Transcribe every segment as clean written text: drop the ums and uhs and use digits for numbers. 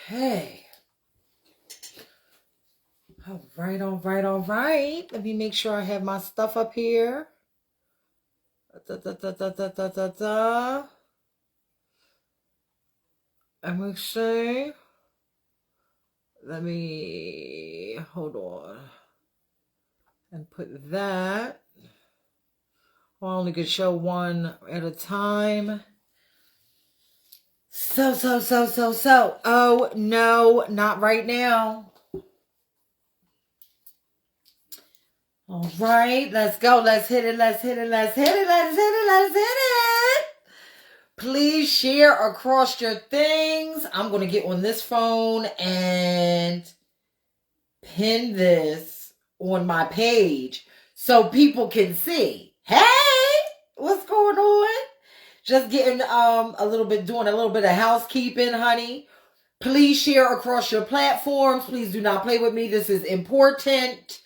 Okay. All right, all right, all right. Let me make sure I have my stuff up here. Let me see. Let me hold on and put that. I only could show one at a time. So. Oh, no, not right now. All right, let's go. Let's hit it. Please share across your things. I'm going to get on this phone and pin this on my page so people can see. Hey, what's going on? Just getting doing a little bit of housekeeping, honey. Please share across your platforms. Please do not play with me. This is important.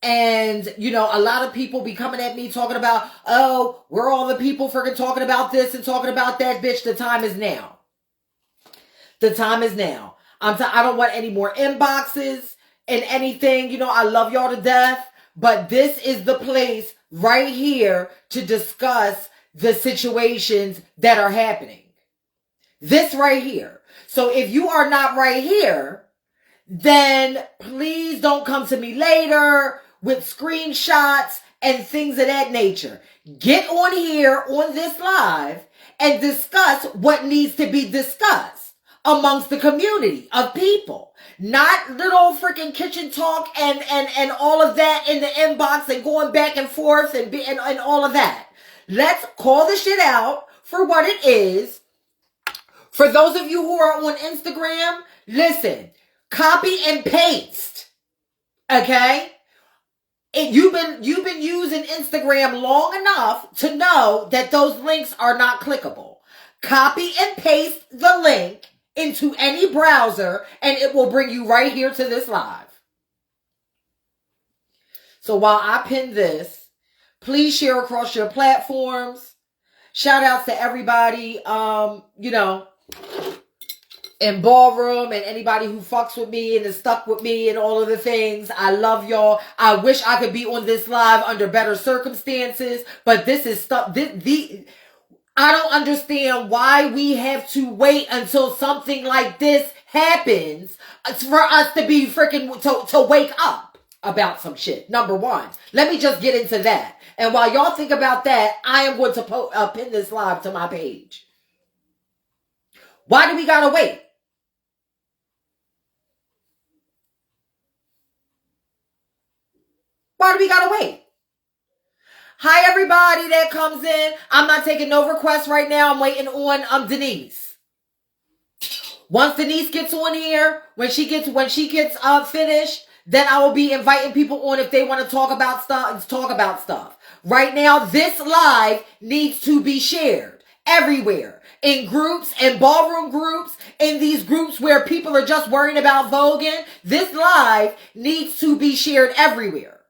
And, a lot of people be coming at me talking about, oh, we're all the people freaking talking about this and talking about that, bitch. The time is now. The time is now. I don't want any more inboxes and anything. I love y'all to death. But this is the place right here to discuss the situations that are happening. This right here. So if you are not right here, then please don't come to me later with screenshots and things of that nature. Get on here on this live and discuss what needs to be discussed amongst the community of people. Not little freaking kitchen talk and all of that in the inbox and going back and forth and all of that. Let's call the shit out for what it is. For those of you who are on Instagram, listen, copy and paste. Okay? You've been using Instagram long enough to know that those links are not clickable. Copy and paste the link into any browser and it will bring you right here to this live. So while I pin this, please share across your platforms. Shout outs to everybody, in ballroom and anybody who fucks with me and is stuck with me and all of the things. I love y'all. I wish I could be on this live under better circumstances, but this is stuff. I don't understand why we have to wait until something like this happens for us to be freaking to wake up about some shit. Number one, let me just get into that. And while y'all think about that, I am going to pin this live to my page. Why do we gotta wait? Why do we gotta wait? Hi, everybody that comes in. I'm not taking no requests right now. I'm waiting on Denise. Once Denise gets on here, when she gets finished, then I will be inviting people on if they want to talk about stuff. Right now, this live needs to be shared everywhere. In groups, in ballroom groups, in these groups where people are just worrying about voguing. This live needs to be shared everywhere.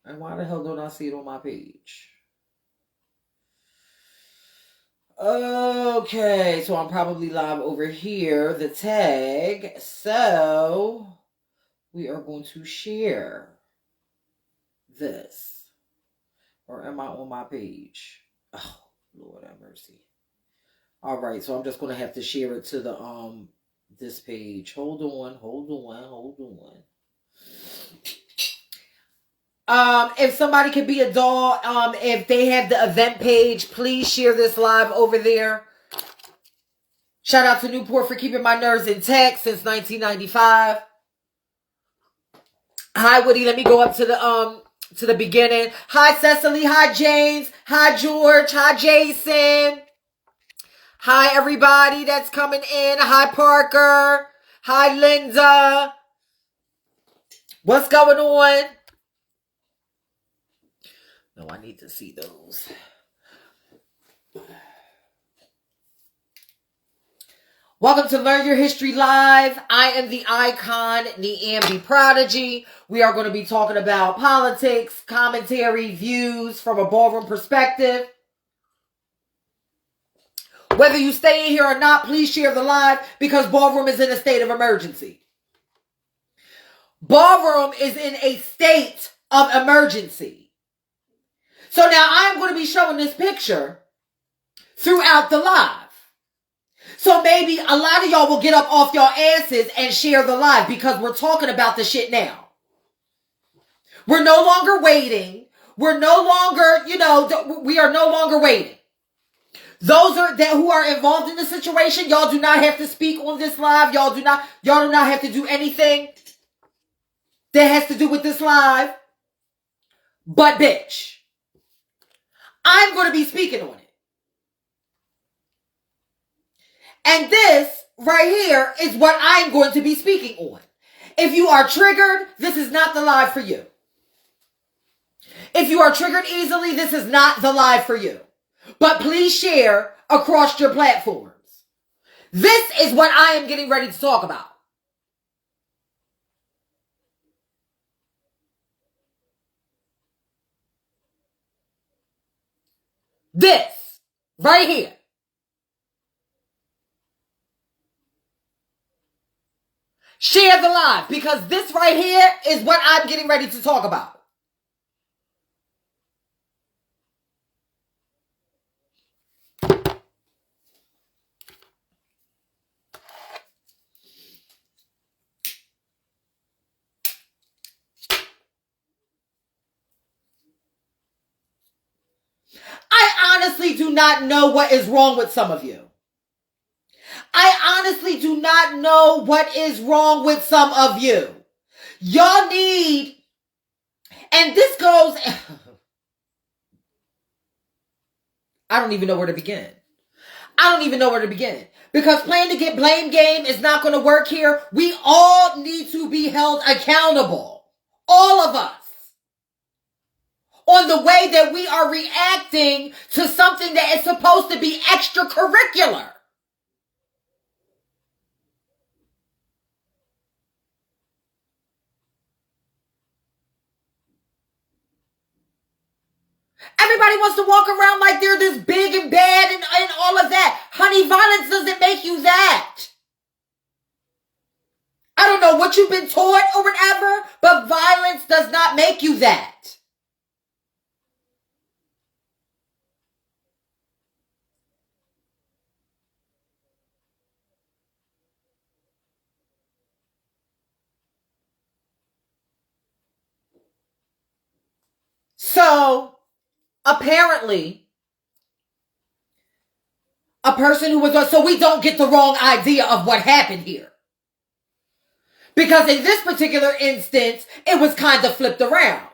And why the hell don't I see it on my page? Okay, so I'm probably live over here, the tag. So we are going to share this. Or am I on my page? Oh, Lord have mercy. All right, so I'm just going to have to share it to the this page. Hold on. If somebody could be a doll, if they have the event page, please share this live over there. Shout out to Newport for keeping my nerves intact since 1995. Hi, Woody. Let me go up to the beginning. Hi, Cecily. Hi, James. Hi, George. Hi, Jason. Hi, everybody that's coming in. Hi, Parker. Hi, Linda. What's going on? No, I need to see those. Welcome to Learn Your History Live. I am the icon, Niambi Prodigy. We are going to be talking about politics, commentary, views from a ballroom perspective. Whether you stay in here or not, please share the live because ballroom is in a state of emergency. Ballroom is in a state of emergency. So now I'm going to be showing this picture throughout the live. So maybe a lot of y'all will get up off your asses and share the live because we're talking about the shit now. We're no longer waiting. We're no longer, we are no longer waiting. Those who are involved in the situation, y'all do not have to speak on this live. Y'all do not have to do anything that has to do with this live. But bitch, I'm going to be speaking on it. And this right here is what I'm going to be speaking on. If you are triggered, this is not the live for you. If you are triggered easily, this is not the live for you. But please share across your platforms. This is what I am getting ready to talk about. This right here. Share the live because this right here is what I'm getting ready to talk about. I honestly do not know what is wrong with some of you. I honestly do not know what is wrong with some of you. Y'all need, and this goes, I don't even know where to begin. Because playing the get blame game is not going to work here. We all need to be held accountable. All of us. On the way that we are reacting to something that is supposed to be extracurricular. Everybody wants to walk around like they're this big and bad and all of that. Honey, violence doesn't make you that. I don't know what you've been taught or whatever, but violence does not make you that. So, apparently, a person who was, so we don't get the wrong idea of what happened here. Because in this particular instance, it was kind of flipped around.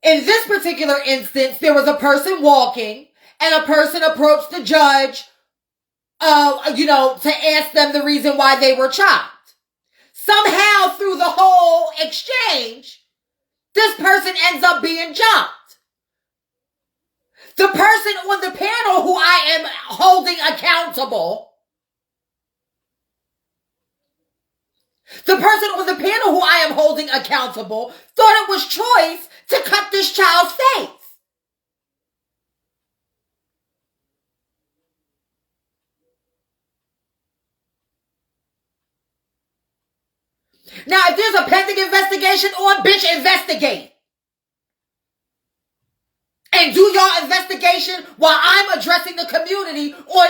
In this particular instance, there was a person walking and a person approached the judge, to ask them the reason why they were chopped. Somehow through the whole exchange, this person ends up being chopped. The person on the panel who I am holding accountable, thought it was choice to cut this child's face. Now, if there's a pending investigation on, bitch, investigate. And do your investigation while I'm addressing the community on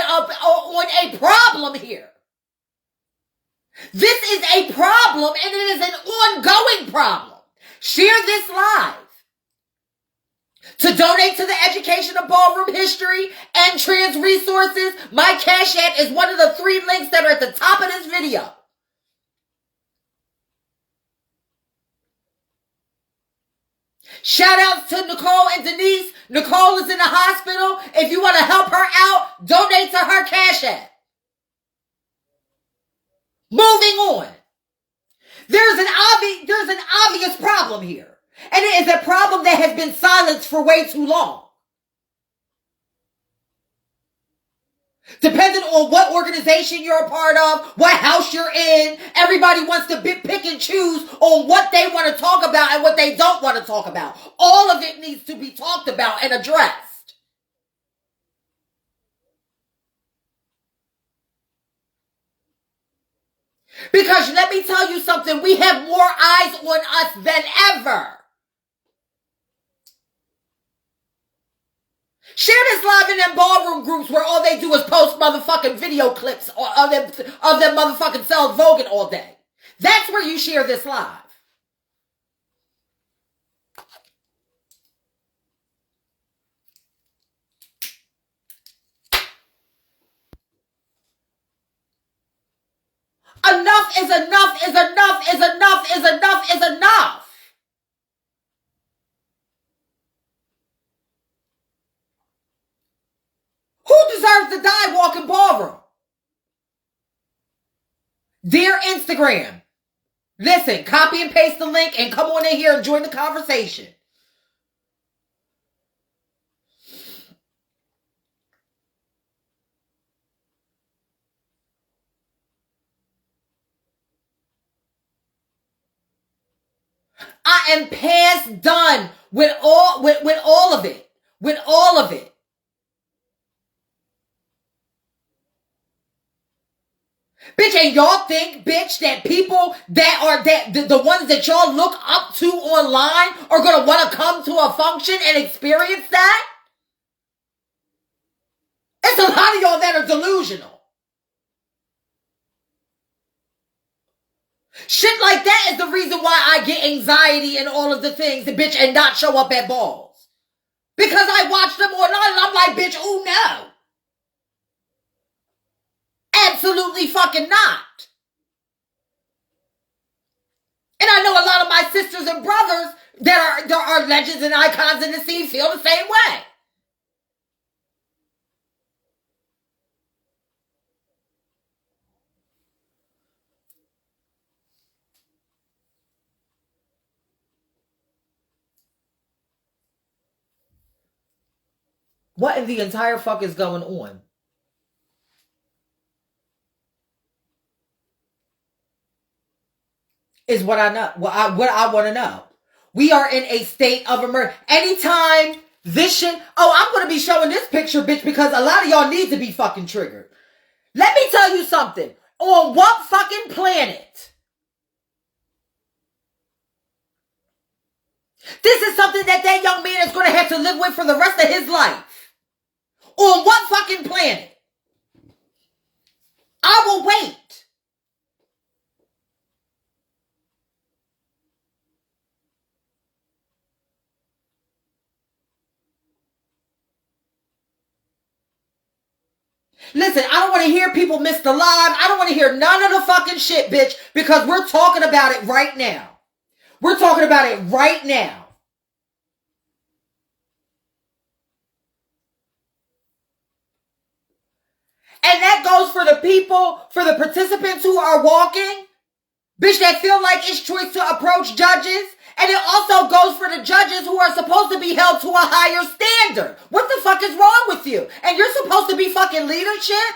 a problem here. This is a problem and it is an ongoing problem. Share this live. To donate to the education of ballroom history and trans resources, my Cashapp is one of the 3 links that are at the top of this video. Shout out to Nicole and Denise. Nicole is in the hospital. If you want to help her out, donate to her Cashapp. Moving on. There's an obvious problem here. And it is a problem that has been silenced for way too long. Depending on what organization you're a part of, what house you're in, everybody wants to pick and choose on what they want to talk about and what they don't want to talk about. All of it needs to be talked about and addressed. Because let me tell you something, we have more eyes on us than ever. Share this live in them ballroom groups where all they do is post motherfucking video clips of them motherfucking self voguing all day. That's where you share this live. Enough is enough is enough is enough is enough is enough. Who deserves to die walking ballroom? Dear Instagram, listen, copy and paste the link and come on in here and join the conversation. I am past done with all of it. With all of it. Bitch, and y'all think, bitch, that people that are the ones that y'all look up to online are gonna want to come to a function and experience that? It's a lot of y'all that are delusional. Shit like that is the reason why I get anxiety and all of the things, bitch, and not show up at balls. Because I watch them online and I'm like, bitch, oh no. Absolutely fucking not. And I know a lot of my sisters and brothers that are legends and icons in the scene feel the same way. What in the entire fuck is going on? Is what I know. What I want to know. We are in a state of emergency. Anytime this shit. Oh, I'm going to be showing this picture, bitch, because a lot of y'all need to be fucking triggered. Let me tell you something. On what fucking planet? This is something that young man is going to have to live with for the rest of his life. On what fucking planet? I will wait. Listen, I don't want to hear people miss the live. I don't want to hear none of the fucking shit, bitch, because we're talking about it right now. We're talking about it right now. And that goes for the people, for the participants who are walking, bitch, that feel like it's choice to approach judges. And it also goes for the judges who are supposed to be held to a higher standard. What the fuck is wrong with you? And you're supposed to be fucking leadership?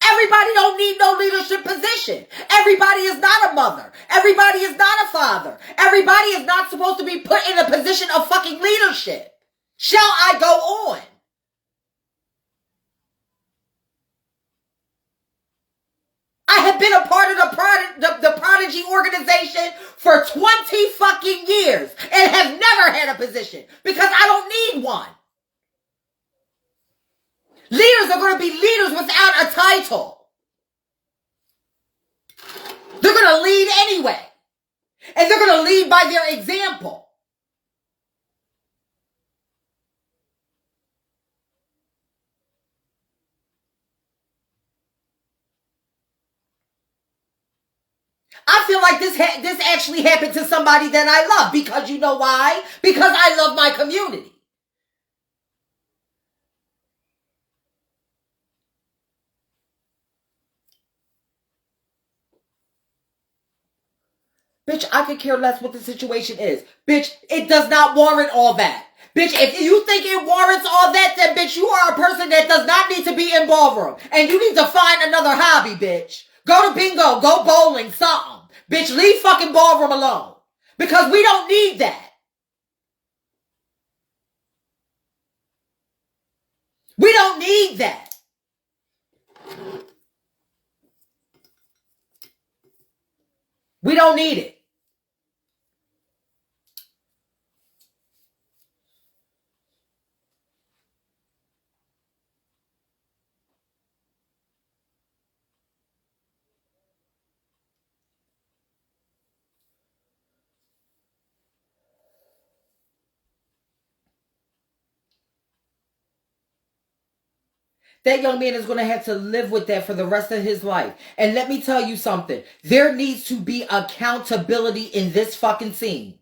Everybody don't need no leadership position. Everybody is not a mother. Everybody is not a father. Everybody is not supposed to be put in a position of fucking leadership. Shall I go on? I have been a part of the Prodigy organization for 20 fucking years and have never had a position because I don't need one. Leaders are going to be leaders without a title. They're going to lead anyway. And they're going to lead by their example. I feel like this actually happened to somebody that I love. Because you know why? Because I love my community. Bitch, I could care less what the situation is. Bitch, it does not warrant all that. Bitch, if you think it warrants all that, then bitch, you are a person that does not need to be in ballroom. And you need to find another hobby, bitch. Go to bingo, go bowling, something. Bitch, leave fucking ballroom alone. Because we don't need that. We don't need that. We don't need it. That young man is going to have to live with that for the rest of his life. And let me tell you something. There needs to be accountability in this fucking scene.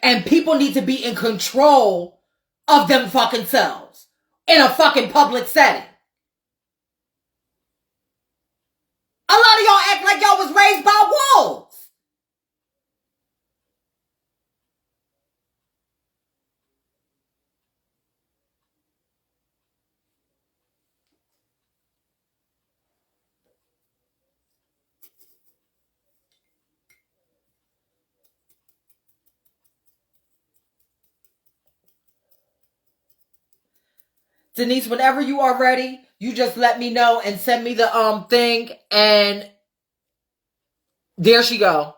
And people need to be in control of them fucking selves in a fucking public setting. A lot of y'all act like y'all was raised by wolves. Denise, whenever you are ready, you just let me know and send me the thing, and there she go.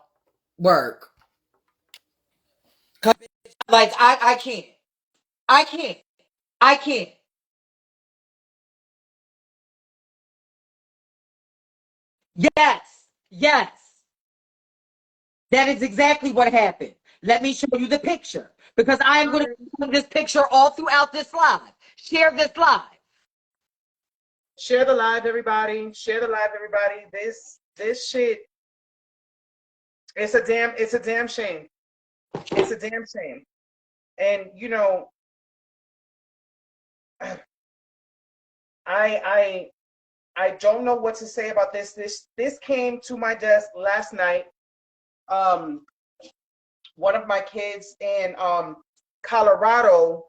Work. Like I can't. I can't. I can't. Yes. Yes. That is exactly what happened. Let me show you the picture because I am going to show this picture all throughout this live. Share this live. Share the live, everybody. Share the live, everybody. This shit, it's a damn shame. It's a damn shame. And you know, I don't know what to say about this. This came to my desk last night. One of my kids in Colorado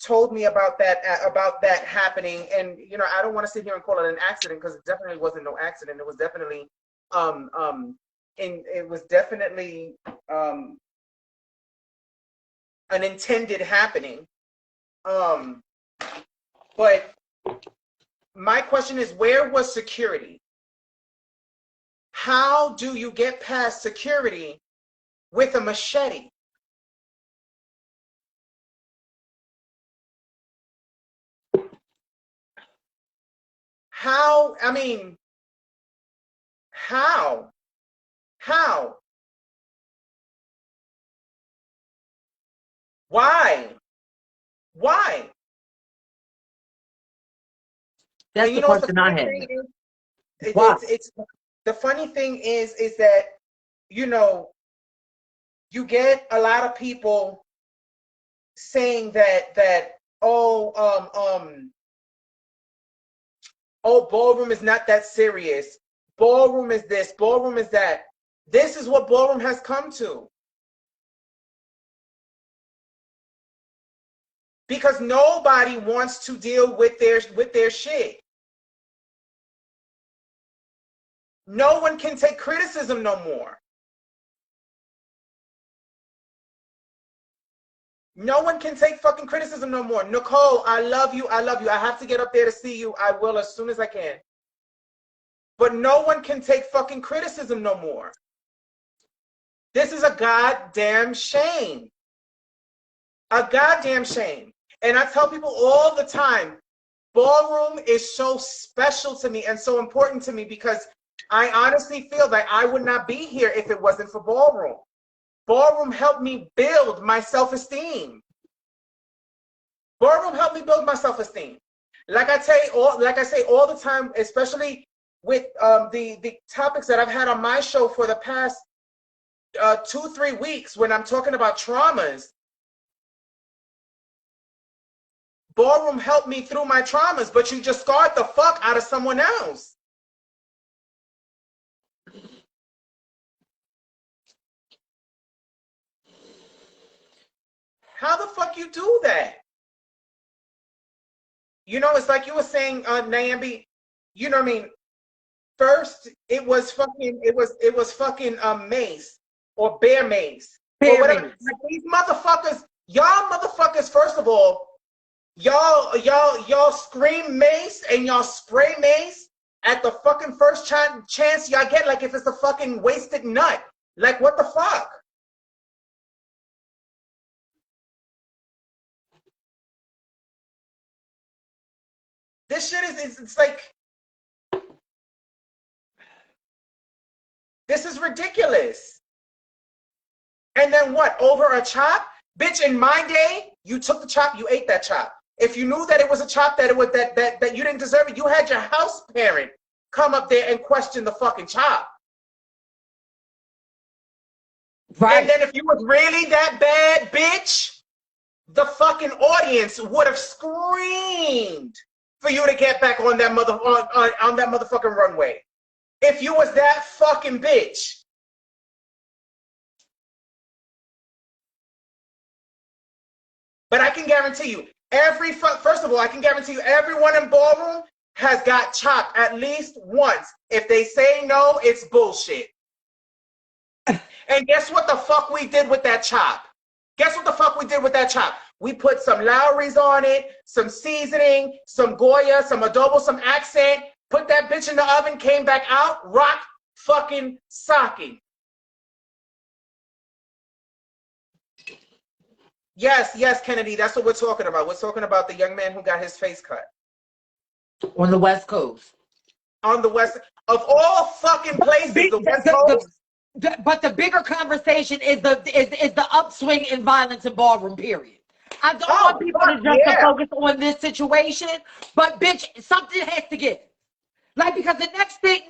told me about that happening, and you know, I don't want to sit here and call it an accident because it definitely wasn't no accident. It was definitely it was definitely an intended happening. But my question is, where was security? How do you get past security with a machete? How? I mean, how? How? Why? Why? That's And the you know what the question I funny had. thing is? Why? It's the funny thing is that, you know, you get a lot of people saying that oh ballroom is not that serious. Ballroom is this, ballroom is that. This is what ballroom has come to. Because nobody wants to deal with their shit. No one can take criticism no more. No one can take fucking criticism no more. Nicole, I love you. I love you. I have to get up there to see you. I will as soon as I can. But no one can take fucking criticism no more. This is a goddamn shame. A goddamn shame. And I tell people all the time, ballroom is so special to me and so important to me because I honestly feel that I would not be here if it wasn't for ballroom. Ballroom helped me build my self-esteem. Ballroom helped me build my self-esteem. Like I say all the time, especially with the topics that I've had on my show for the past 2-3 weeks when I'm talking about traumas. Ballroom helped me through my traumas, but you just scarred the fuck out of someone else. How the fuck you do that? You know, it's like you were saying, Niambi, you know what I mean? First, it was fucking mace or bear mace or whatever. Like, these motherfuckers, y'all motherfuckers, first of all, y'all scream mace and y'all spray mace at the fucking first chance y'all get, like if it's a fucking wasted nut. Like, what the fuck? This shit it's like, this is ridiculous. And then what? Over a chop? Bitch, in my day, you took the chop, you ate that chop. If you knew that it was a chop, that it was that you didn't deserve it, you had your house parent come up there and question the fucking chop. Right. And then if you was really that bad, bitch, the fucking audience would have screamed for you to get back on that on that motherfucking runway. If you was that fucking bitch. But I can guarantee you, first of all, I can guarantee you everyone in ballroom has got chopped at least once. If they say no, it's bullshit. And guess what the fuck we did with that chop? Guess what the fuck we did with that chop? We put some Lowry's on it, some seasoning, some Goya, some adobo, some accent, put that bitch in the oven, came back out, rock fucking socking. Yes, Kennedy, that's what we're talking about. We're talking about the young man who got his face cut. On the West Coast. On the West, of all fucking places, the West Coast. But the bigger conversation is the upswing in violence in ballroom, period. I don't want people to just focus on this situation, but bitch, something has to give. Like, because the next thing,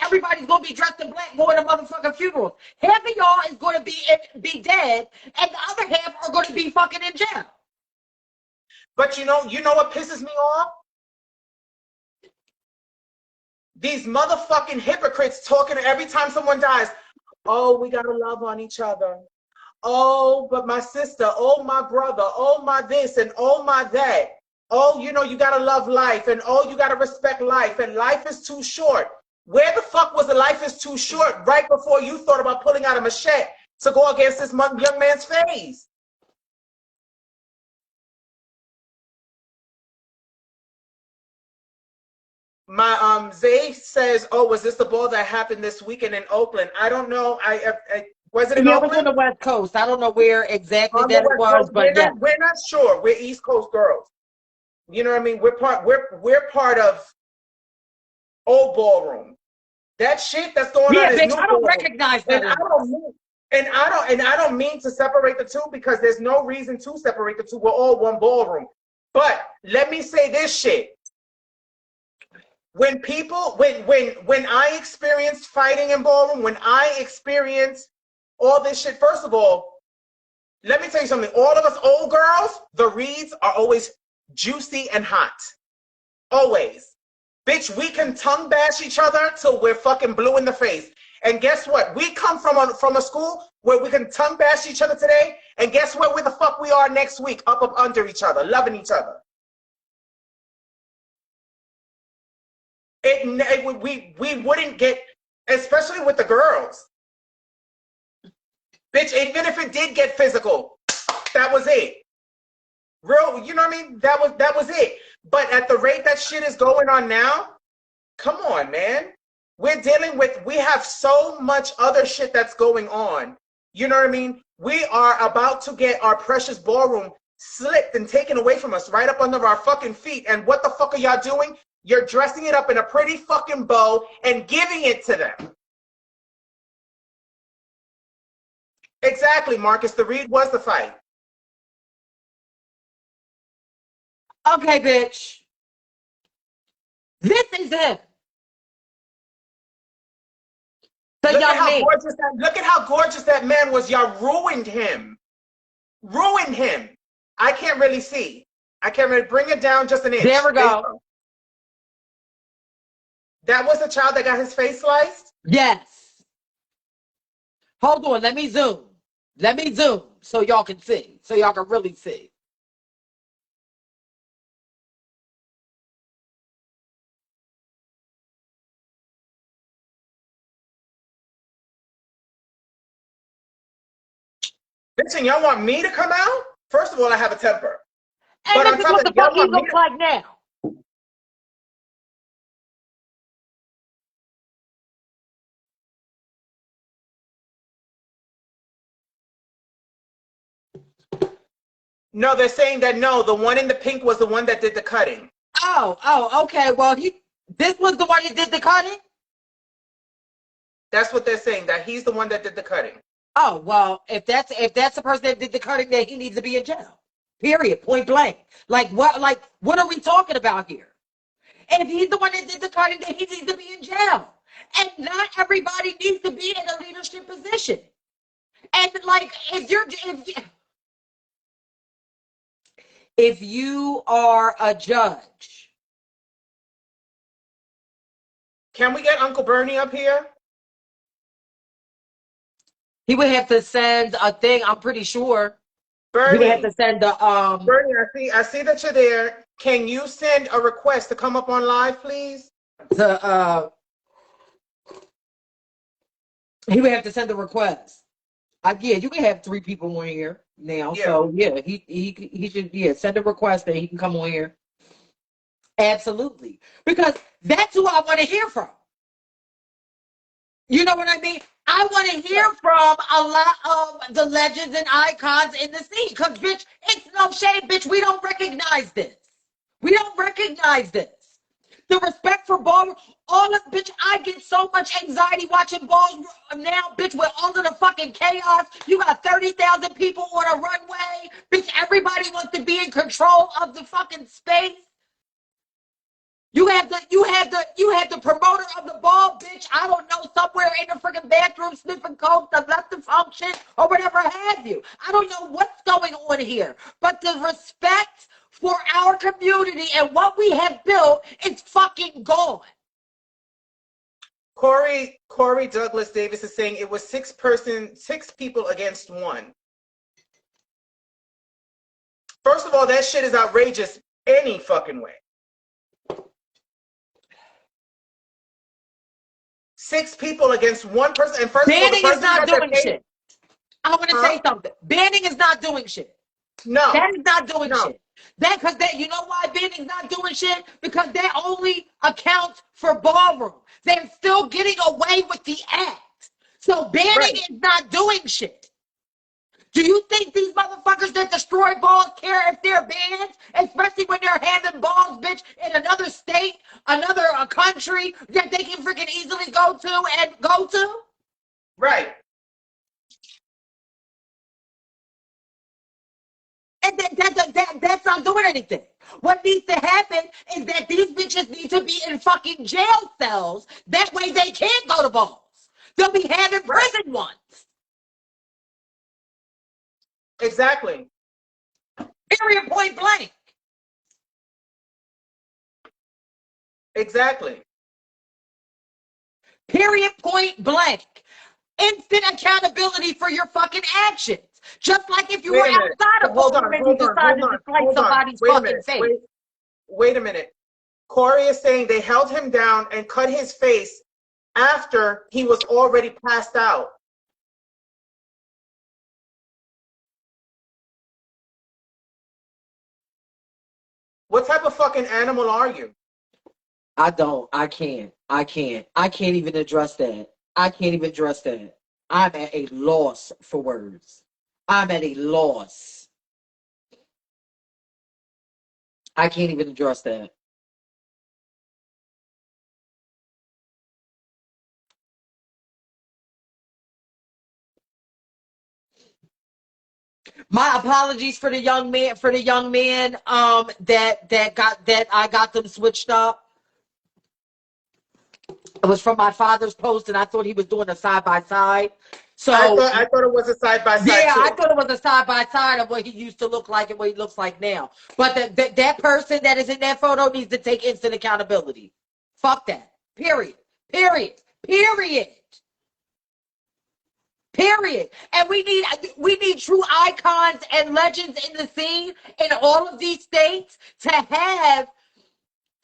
everybody's gonna be dressed in black going to motherfucking funerals. Half of y'all is gonna be dead, and the other half are gonna be fucking in jail. But you know what pisses me off? These motherfucking hypocrites talking every time someone dies. Oh, we gotta love on each other. Oh, but my sister. Oh, my brother. Oh, my this and oh, my that. Oh, you know, you gotta love life, and oh, you gotta respect life, and life is too short. Where the fuck was the life is too short right before you thought about pulling out a machete to go against this young man's face? My Zay says, "Oh, was this the ball that happened this weekend in Oakland?" I don't know. Was it in Oakland? It was on the West Coast. I don't know where exactly that it was, but yeah, we're not sure. We're East Coast girls. You know what I mean? We're part of old ballroom. That shit that's going on is bitch, new I don't ballroom. recognize that. And I don't mean to separate the two, because there's no reason to separate the two. We're all one ballroom. But let me say this shit. When I experienced fighting in ballroom, when I experienced all this shit, first of all, let me tell you something. All of us old girls, the reads are always juicy and hot. Always. Bitch, we can tongue bash each other till we're fucking blue in the face. And guess what? We come from a school where we can tongue bash each other today, and guess what? Where the fuck we are next week? Up under each other, loving each other. We wouldn't get, especially with the girls. Bitch, even if it did get physical, that was it. Real, you know what I mean? That was it. But at the rate that shit is going on now, come on, man. We have so much other shit that's going on. You know what I mean? We are about to get our precious ballroom slipped and taken away from us right up under our fucking feet. And what the fuck are y'all doing? You're dressing it up in a pretty fucking bow and giving it to them. Exactly, Marcus. The read was the fight. Okay, bitch. This is it. Look at how gorgeous that man was. Y'all ruined him. Ruined him. I can't really see. I can't really bring it down just an inch. There we go. That was the child that got his face sliced? Yes. Hold on, let me zoom. Let me zoom so y'all can see. So y'all can really see. Listen, y'all want me to come out? First of all, I have a temper. And But this on is top what of the that, y'all fuck he want me looks to... like now. No, they're saying that no, the one in the pink was the one that did the cutting. Oh, okay. Well, this was the one that did the cutting? That's what they're saying, that he's the one that did the cutting. Oh, well, if that's the person that did the cutting, then he needs to be in jail. Period. Point blank. Like what are we talking about here? And if he's the one that did the cutting, then he needs to be in jail. And not everybody needs to be in a leadership position. And like if you are a judge. Can we get Uncle Bernie up here? He would have to send a thing, I'm pretty sure. Bernie. He would have to send the Bernie, I see that you're there. Can you send a request to come up on live, please? He would have to send a request. Yeah, you can have 3 people on here now. Yeah. So yeah, he should send a request that he can come on here. Absolutely. Because that's who I want to hear from. You know what I mean? I want to hear from a lot of the legends and icons in the scene. Because, bitch, it's no shame, bitch. We don't recognize this. We don't recognize this. The respect for ballroom, all of, bitch, I get so much anxiety watching ballroom now, bitch, with all of the fucking chaos. You got 30,000 people on a runway. Bitch, everybody wants to be in control of the fucking space. You have the promoter of the ball, bitch, I don't know, somewhere in the freaking bathroom sniffing coke that left the function or whatever have you. I don't know what's going on here. But the respect for our community and what we have built is fucking gone. Corey Douglas Davis is saying it was 6 people against 1. First of all, that shit is outrageous any fucking way. 6 people against 1 person. And first of all, the person is not doing shit. I want to say something. Banning is not doing shit. No. That is not doing shit. You know why banning's not doing shit? Because that only accounts for ballroom. They're still getting away with the act. So banning is not doing shit. Do you think these motherfuckers that destroy balls care if they're banned? Especially when they're handing balls, bitch, in another state, another country that they can freaking easily go to? Right. And that's not doing anything. What needs to happen is that these bitches need to be in fucking jail cells. That way they can't go to balls. They'll be having prison ones. Exactly. Period, point blank. Exactly. Period, point blank. Instant accountability for your fucking actions. Just like if you were outside of ballroom and you decided to slice somebody's fucking face. Wait a minute. Corey is saying they held him down and cut his face after he was already passed out. What type of fucking animal are you? I can't even address that. I can't even address that. I'm at a loss for words. I'm at a loss. I can't even address that. My apologies for the young man that I got them switched up. It was from my father's post, and I thought he was doing a side-by-side. So I thought it was a side-by-side. Yeah, too. I thought it was a side-by-side of what he used to look like and what he looks like now. But that person that is in that photo needs to take instant accountability. Fuck that. Period. Period. Period. Period. And we need true icons and legends in the scene in all of these states to have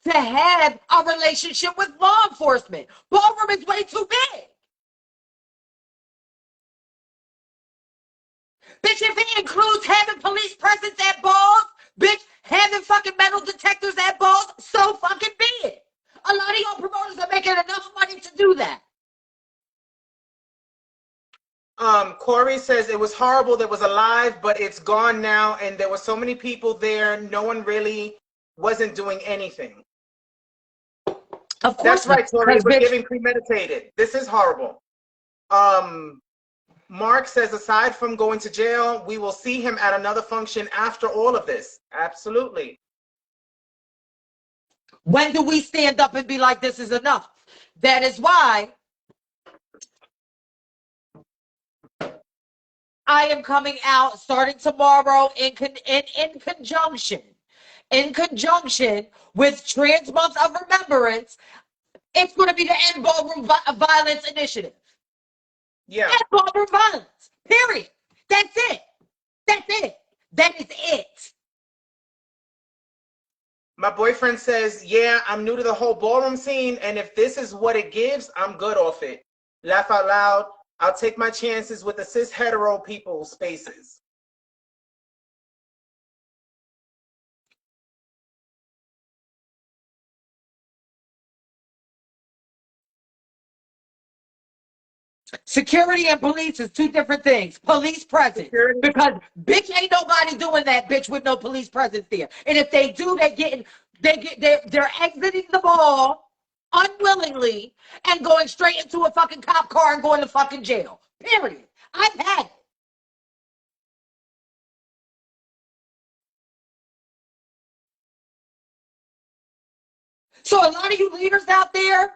a relationship with law enforcement. Ballroom is way too big. Bitch, if it includes having police presence at balls, bitch, having fucking metal detectors at balls, so fucking be it. A lot of y'all promoters are making enough money to do that. Corey says it was horrible. That was alive, but it's gone now, and there were so many people there. No one really wasn't doing anything. Of course, that's right, Corey. We're bitch, giving premeditated. This is horrible. Mark says, aside from going to jail, we will see him at another function after all of this. Absolutely. When do we stand up and be like, this is enough? That is why I am coming out starting tomorrow in conjunction with Trans Month of Remembrance. It's going to be the End Ballroom Violence Initiative. Yeah. End Ballroom Violence. Period. That's it. That's it. That is it. My boyfriend says, yeah, I'm new to the whole ballroom scene, and if this is what it gives, I'm good off it. Laugh out loud. I'll take my chances with the cis hetero people spaces. Security and police is two different things. Police presence. Security. Because bitch ain't nobody doing that bitch with no police presence there. And if they do, they're exiting the ball unwillingly and going straight into a fucking cop car and going to fucking jail. Period. I've had it. So a lot of you leaders out there,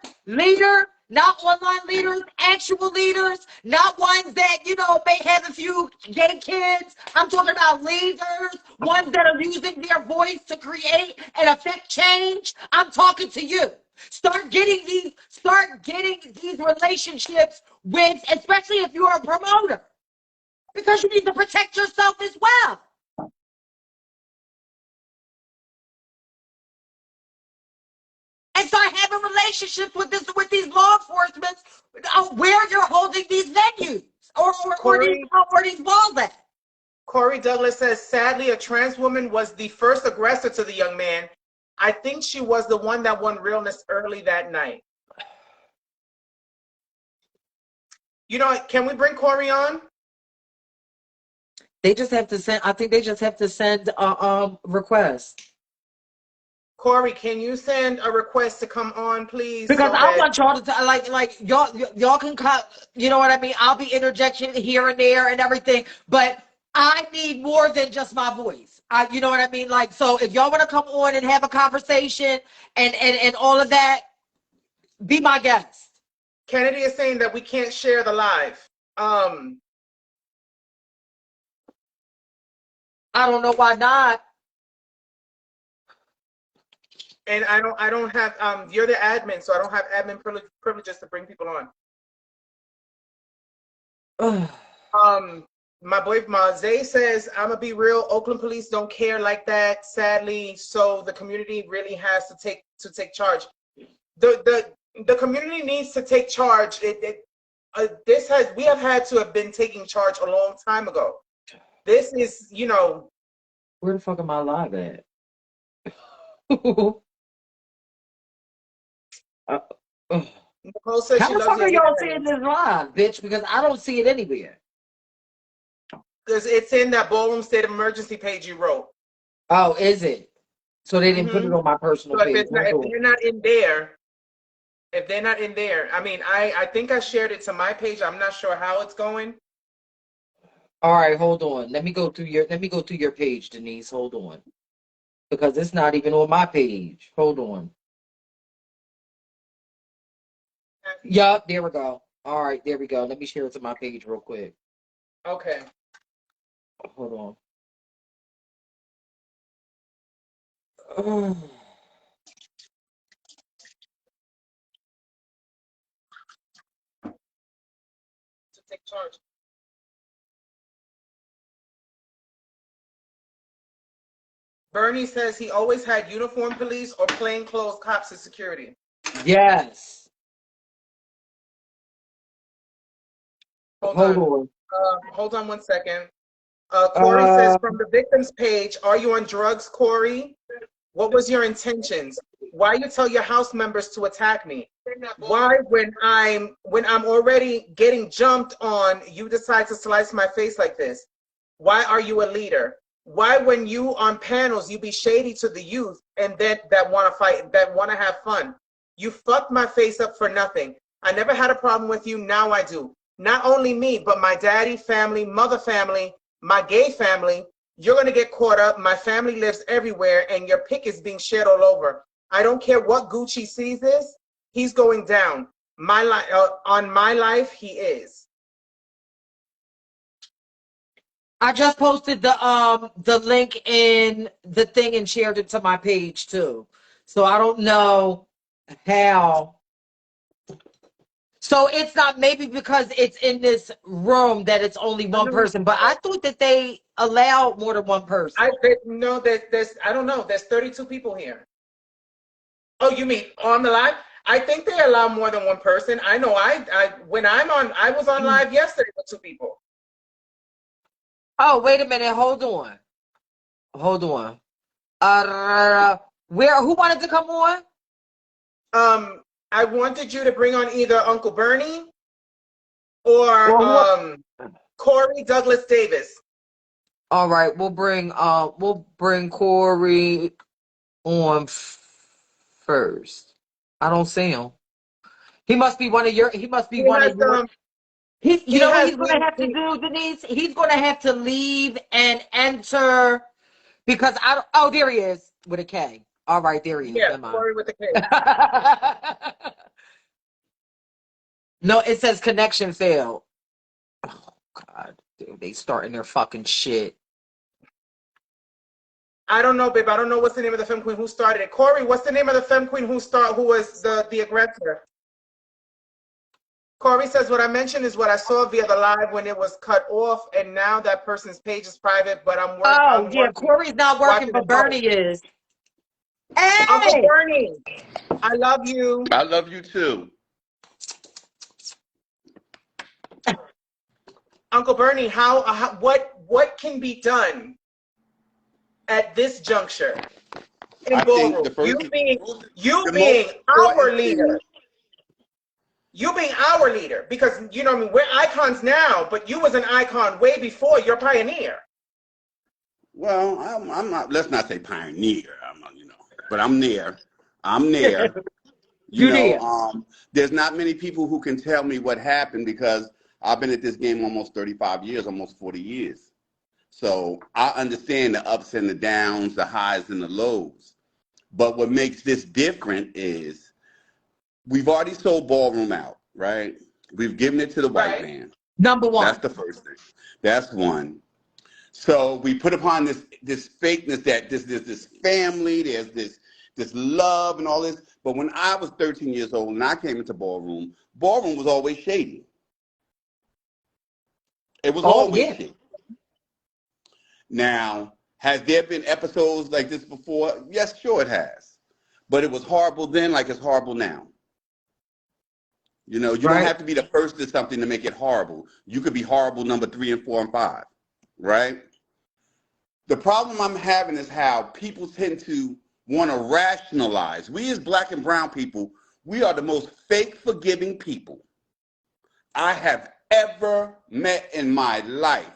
not online leaders, actual leaders, not ones that, may have a few gay kids. I'm talking about leaders, ones that are using their voice to create and affect change. I'm talking to you. Start getting these relationships with, especially if you're a promoter, because you need to protect yourself as well. And start having relationships with these law enforcement where you're holding these venues or these balls at. Corey Douglas says, sadly, a trans woman was the first aggressor to the young man. I think she was the one that won realness early that night. Can we bring Corey on? They just have to send, I think they just have to send a request. Corey, can you send a request to come on, please? Because I want y'all to like y'all can cut. You know what I mean? I'll be interjection here and there and everything, but I need more than just my voice. You know what I mean? Like, so if y'all want to come on and have a conversation and all of that, be my guest. Kennedy is saying that we can't share the live. I don't know why not. And I don't have, you're the admin, so I don't have admin privileges to bring people on. My boy Zay says, I'm gonna be real, Oakland police don't care like that, sadly, so the community really has to take charge. The community needs to take charge. We have had to have been taking charge a long time ago. This is, Where the fuck am I live at? Nicole says how the fuck are y'all seeing this live, bitch? Because I don't see it anywhere. Because it's in that ballroom state of emergency page you wrote. Oh, is it? So they didn't put it on my personal page. If they're not in there, I mean, I think I shared it to my page. I'm not sure how it's going. All right, hold on. Let me go through your page, Denise. Hold on. Because it's not even on my page. Hold on. Yup, there we go. All right, there we go. Let me share it to my page real quick. Okay. Hold on. To take charge. Bernie says he always had uniformed police or plainclothes cops as security. Yes. Hold on. Hold on 1 second. Corey says, from the victim's page, are you on drugs, Corey? What was your intentions? Why you tell your house members to attack me? Why, when I'm already getting jumped on, you decide to slice my face like this? Why are you a leader? Why, when you on panels, you be shady to the youth and that want to fight, that want to have fun? You fucked my face up for nothing. I never had a problem with you. Now I do. Not only me, but my daddy family, mother family, my gay family. You're going to get caught up. My family lives everywhere, and your pick is being shared all over. I don't care what Gucci sees this. He's going down. On my life, he is. I just posted the link in the thing and shared it to my page too. So I don't know how. So it's not, maybe because it's in this room that it's only one person, but I thought that they allowed more than one person. No, there's I don't know. There's 32 people here. Oh, you mean on the live? I think they allow more than one person. I know when I was on live yesterday with 2 people. Oh, wait a minute. Hold on. Who wanted to come on? I wanted you to bring on either Uncle Bernie or Corey Douglas Davis. All right, we'll bring Corey on first. I don't see him. He must be one of your. You know what he's going to have to do, Denise? He's going to have to leave and enter because oh, there he is with a K. All right, there he is. Yeah, Corey with a K. No, it says connection failed. Oh God, dude, they starting their fucking shit. I don't know, babe. I don't know what's the name of the femme queen who started it. Corey, what's the name of the femme queen who was the aggressor? Corey says, what I mentioned is what I saw via the live when it was cut off, and now that person's page is private, but I'm working. Corey's not working, but Bernie is. Hey! Uncle Bernie, I love you. I love you too. Uncle Bernie, what can be done at this juncture in ballroom? You being our leader. You being our leader, because you know, I mean, we're icons now, but you was an icon way before. You're pioneer. Well, I'm not. Let's not say pioneer. I'm not, but I'm there. I'm there. There's not many people who can tell me what happened because I've been at this game almost 35 years, almost 40 years. So I understand the ups and the downs, the highs and the lows. But what makes this different is we've already sold ballroom out, right? We've given it to the white man. Number one. That's the first thing. That's one. So we put upon this fakeness that this family, there's this love and all this. But when I was 13 years old and I came into ballroom was always shady. It was always shady. Now, has there been episodes like this before? Yes, sure it has. But it was horrible then like it's horrible now. You don't have to be the first to something to make it horrible. You could be horrible number 3 and 4 and 5, right? The problem I'm having is how people tend to want to rationalize. We as black and brown people, we are the most fake forgiving people I have ever met in my life.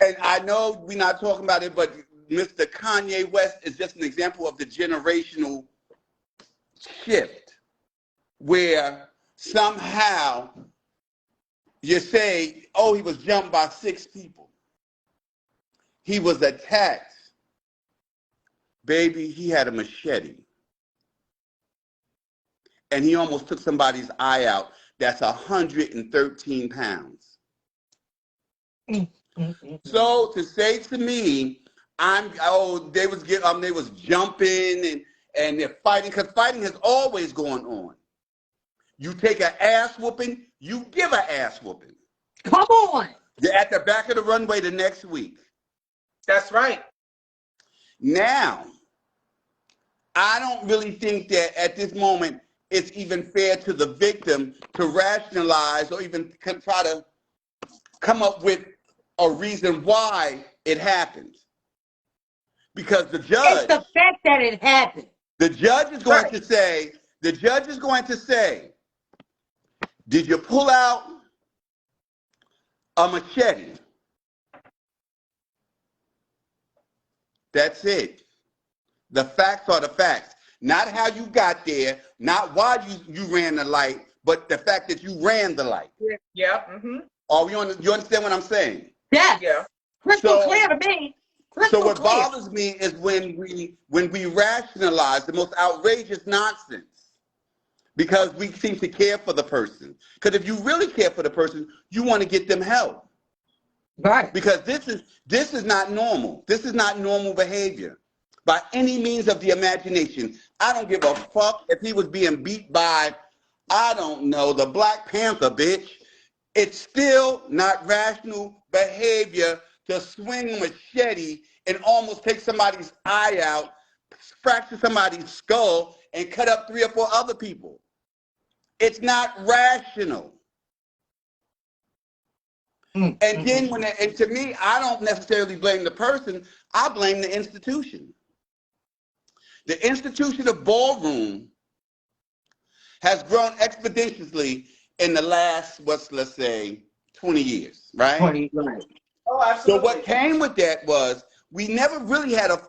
And I know we're not talking about it, but Mr. Kanye West is just an example of the generational shift where somehow you say, oh, he was jumped by 6 people. He was attacked. Baby, he had a machete. And he almost took somebody's eye out. That's 113 pounds. So to say to me, they was jumping and they're fighting, because fighting has always gone on. You take an ass whooping, you give an ass whooping. Come on. You're at the back of the runway the next week. That's right. Now, I don't really think that at this moment it's even fair to the victim to rationalize or even try to come up with a reason why it happened. Because the judge... It's the fact that it happened. The judge is going to say, did you pull out a machete? That's it. The facts are the facts. Not how you got there, not why you ran the light, but the fact that you ran the light. Yeah. Mm-hmm. You understand what I'm saying? Yes. Yeah. Crystal clear to me. So what bothers me is when we rationalize the most outrageous nonsense because we seem to care for the person. Because if you really care for the person, you want to get them help. Right. Because this is not normal. This is not normal behavior by any means of the imagination. I don't give a fuck if he was being beat by, I don't know, the Black Panther, bitch. It's still not rational behavior to swing a machete and almost take somebody's eye out, fracture somebody's skull, and cut up 3 or 4 other people. It's not rational. And then and to me, I don't necessarily blame the person. I blame the institution. The institution of ballroom has grown exponentially in the last, let's say, 20 years, right? 20, right. Oh, absolutely. So what came with that was we never really had a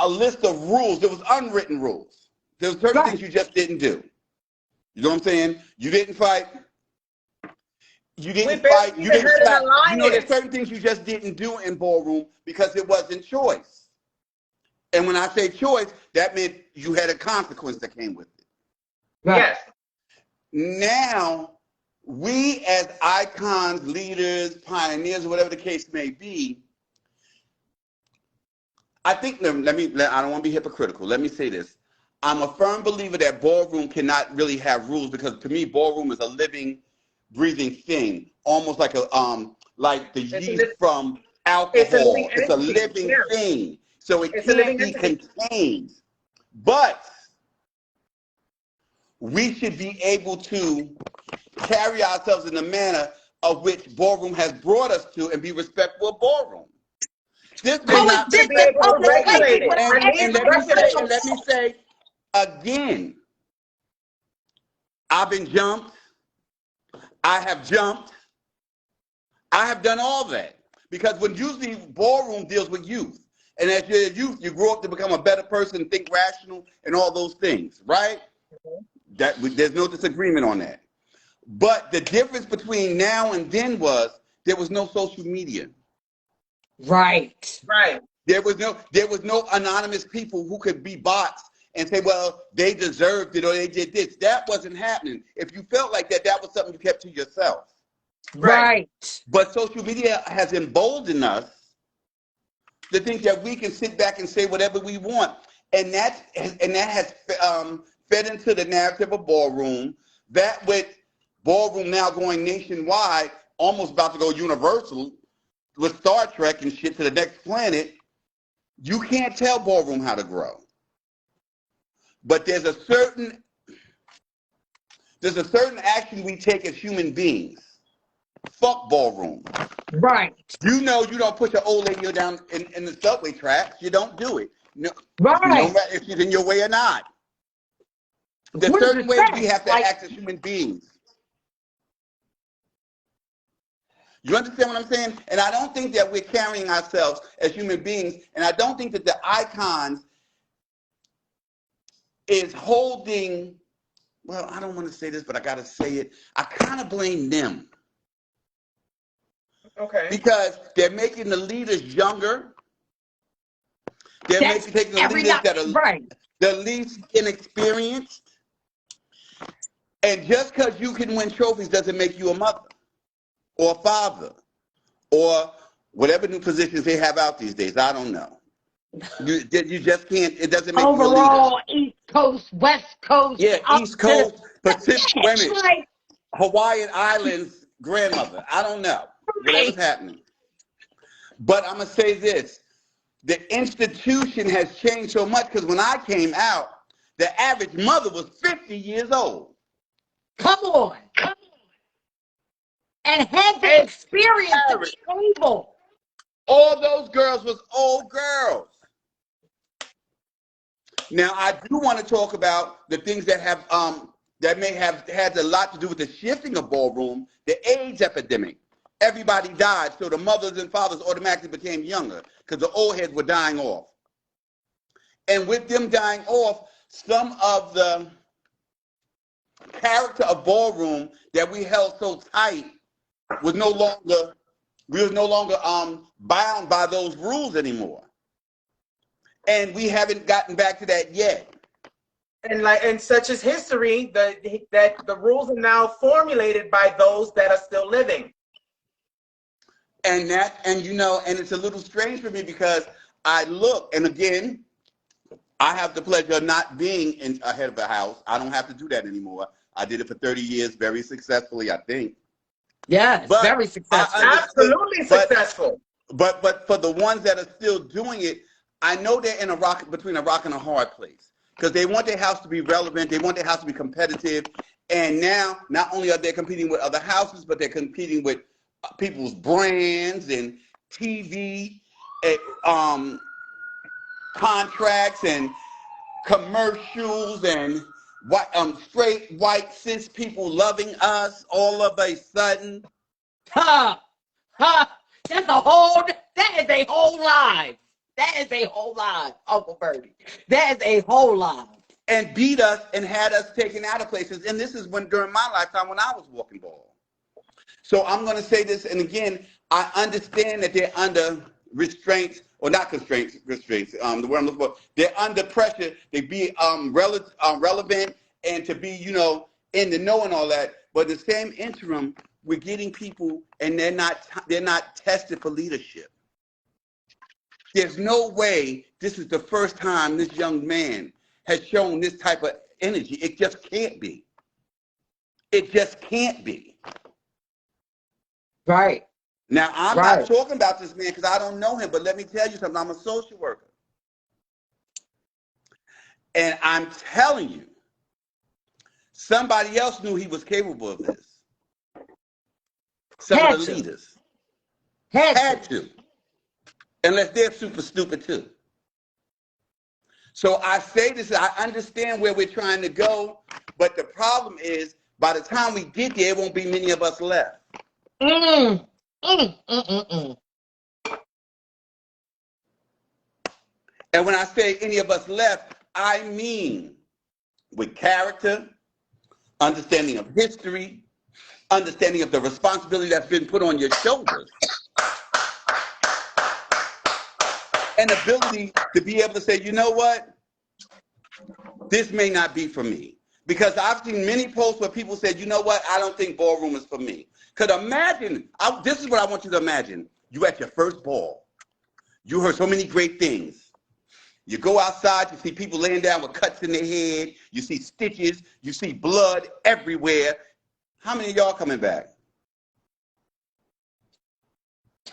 list of rules. There was unwritten rules. There were certain things you just didn't do. You know what I'm saying? You didn't fight. You didn't fight. You didn't slap. You know, there's certain things you just didn't do in ballroom because it wasn't choice. And when I say choice, that meant you had a consequence that came with it. Right. Yes. Now, we as icons, leaders, pioneers, whatever the case may be, I think, I don't want to be hypocritical. Let me say this. I'm a firm believer that ballroom cannot really have rules because to me, ballroom is a living, breathing thing, almost like like the yeast from alcohol. It's a living thing. So it can't be contained. But we should be able to carry ourselves in the manner of which ballroom has brought us to and be respectful of ballroom. This may not be and let me say again, I've been jumped. I have jumped. I have done all that. Because when usually ballroom deals with youth. And as you're a youth, you grow up to become a better person, think rational, and all those things, right? There's no disagreement on that. But the difference between now and then was there was no social media. Right. Right. There was no anonymous people who could be bots and say, well, they deserved it or they did this. That wasn't happening. If you felt like that, that was something you kept to yourself. Right. But social media has emboldened us to think that we can sit back and say whatever we want. And that has fed into the narrative of ballroom. That with ballroom now going nationwide, almost about to go universal with Star Trek and shit to the next planet, you can't tell ballroom how to grow. But there's a certain action we take as human beings. Fuck ballroom. Right. You know you don't push an old lady down in the subway tracks. You don't do it. No, right. No matter if she's in your way or not. There's certain ways we have to act as human beings. You understand what I'm saying? And I don't think that we're carrying ourselves as human beings. And I don't think that the icons is holding, well, I don't want to say this, but I got to say it. I kind of blame them. Okay. Because they're making the leaders younger. They're taking the leaders that are the least inexperienced. And just because you can win trophies doesn't make you a mother or a father or whatever new positions they have out these days. I don't know. You just can't. It doesn't make you a leader. Overall, East Coast, West Coast. Yeah, East Coast, Pacific women, Hawaiian Islands grandmother. I don't know. Whatever's happening. But I'm going to say this. The institution has changed so much because when I came out, the average mother was 50 years old. Come on. And had the experience to be able. All those girls was old girls. Now, I do want to talk about the things that have that may have had a lot to do with the shifting of ballroom, the AIDS epidemic. Everybody died, so the mothers and fathers automatically became younger because the old heads were dying off. And with them dying off, some of the character of ballroom that we held so tight was no longer bound by those rules anymore. And we haven't gotten back to that yet. And such is history, that the rules are now formulated by those that are still living. And it's a little strange for me because I look, and again, I have the pleasure of not being in a head of a house. I don't have to do that anymore. I did it for 30 years very successfully, I think. Yes, very successful. Absolutely successful. But for the ones that are still doing it, I know they're in between a rock and a hard place because they want their house to be relevant. They want their house to be competitive. And now, not only are they competing with other houses, but they're competing with people's brands and TV contracts and commercials and straight white cis people loving us all of a sudden. That is a whole lie. That is a whole lie, Uncle Bernie. That is a whole lie. And beat us and had us taken out of places. And this is during my lifetime when I was walking ball. So I'm going to say this, and again, I understand that they're under restraints, or not restraints, the word I'm looking for. They're under pressure to be relevant and to be, in the know and all that. But the same interim, we're getting people and they're not tested for leadership. There's no way this is the first time this young man has shown this type of energy. It just can't be. It just can't be. Right. Now, I'm not talking about this man because I don't know him, but let me tell you something. I'm a social worker. And I'm telling you, somebody else knew he was capable of this. Some of the leaders. Had to. Unless they're super stupid too. So I say this, I understand where we're trying to go, but the problem is by the time we get there, it won't be many of us left. And when I say any of us left, I mean with character, understanding of history, understanding of the responsibility that's been put on your shoulders, and ability to be able to say, you know what, this may not be for me. Because I've seen many posts where people said, you know what, I don't think ballroom is for me. Because imagine, this is what I want you to imagine. You at your first ball. You heard so many great things. You go outside, you see people laying down with cuts in their head. You see stitches. You see blood everywhere. How many of y'all coming back?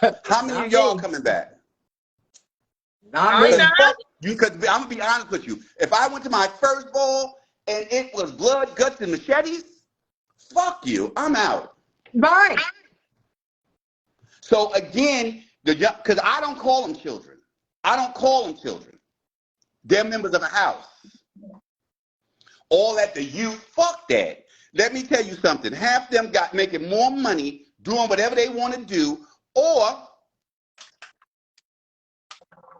How many of y'all coming back? Not me. Because I'm going to be honest with you. If I went to my first ball and it was blood, guts, and machetes, fuck you. I'm out. Right. So again, because I don't call them children. I don't call them children. They're members of a house. All at the youth, fuck that. Let me tell you something. Half them got making more money doing whatever they want to do, or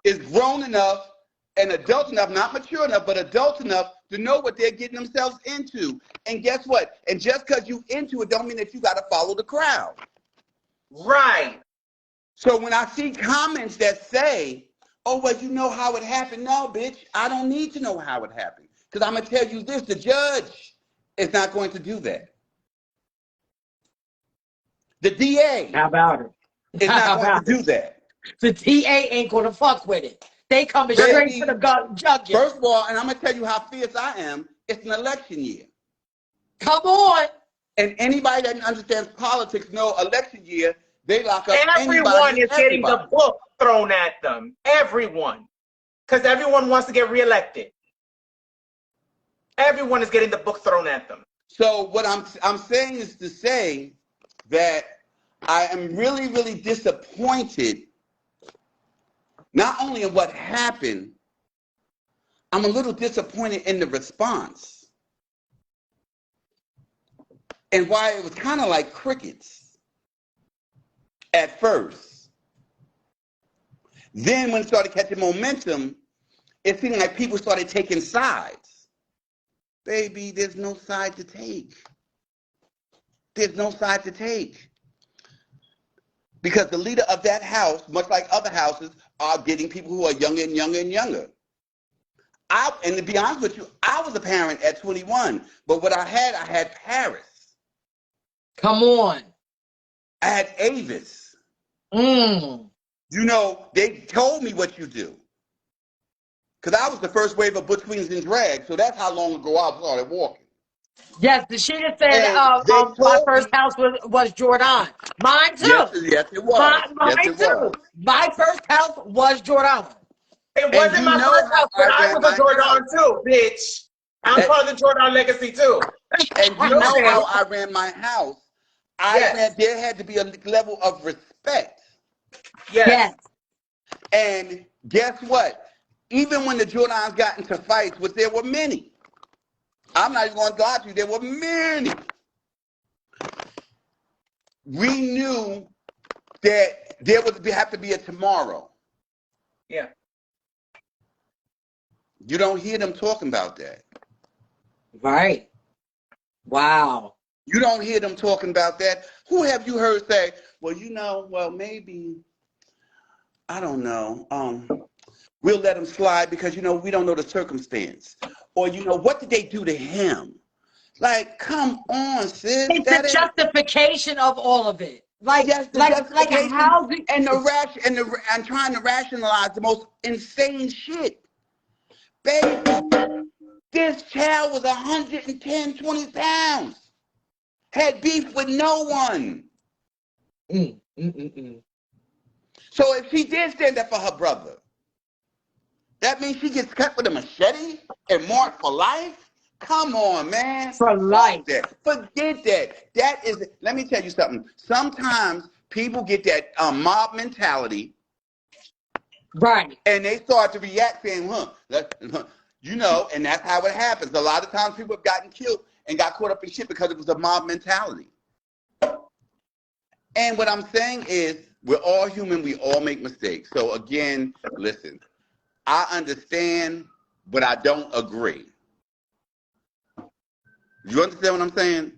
is grown enough and adult enough, not mature enough, but adult enough to know what they're getting themselves into. And guess what? And just because you into it don't mean that you got to follow the crowd. Right. So when I see comments that say, oh, well, you know how it happened. No, bitch, I don't need to know how it happened. Because I'm going to tell you this, the judge is not going to do that. The DA How about it? is not going to do that. The DA ain't going to fuck with it. They coming straight to the jugular. First of all, and I'm going to tell you how fierce I am, it's an election year. Come on. And anybody that understands politics know election year, They lock up Everyone anybody is and getting the everybody. book thrown at them. Everyone. Because everyone wants to get reelected. Everyone is getting the book thrown at them. So what I'm saying is to say that I am really, really disappointed, not only in what happened, I'm a little disappointed in the response. And why it was kind of like crickets at first. Then when it started catching momentum, it seemed like people started taking sides. Baby, there's no side to take. There's no side to take. Because the leader of that house, much like other houses, are getting people who are younger and younger and younger. And to be honest with you, I was a parent at 21. But what I had Paris. Come on. I had Avis. Mm. You know, they told me what you do. Because I was the first wave of Butch Queens and drag, so that's how long ago I started walking. Yes, the she just said And they my told first me, house was Jourdan. Mine too. yes, it was. Yes, Mine it too. was. My first house was Jourdan. It And wasn't you my know first how house, but I ran was my a Jourdan house. too, bitch. I'm part of the Jourdan legacy too. And you know how I ran my house. There had to be a level of respect. Yes. And guess what? Even when the Jordans got into fights, which there were many, I'm not even going to lie to you, there were many. We knew that there would have to be a tomorrow. Yeah. You don't hear them talking about that. Right. Wow. You don't hear them talking about that. Who have you heard say, well, you know, well, maybe, I don't know, we'll let him slide because, you know, we don't know the circumstance. Or, you know, what did they do to him? Like, come on, sis. It's the justification of all of it. Like, yes, the like justification how and trying to rationalize the most insane shit. Baby, this child was 110, 20 pounds. Had beef with no one. So if she did stand up for her brother, that means she gets cut with a machete and marked for life? Come on, man. For life. Forget that. That is, let me tell you something. Sometimes people get that mob mentality. Right. And they start to react saying, you know, and that's how it happens. A lot of times people have gotten killed and got caught up in shit because it was a mob mentality. And what I'm saying is, we're all human. We all make mistakes. So again, listen, I understand, but I don't agree. You understand what I'm saying?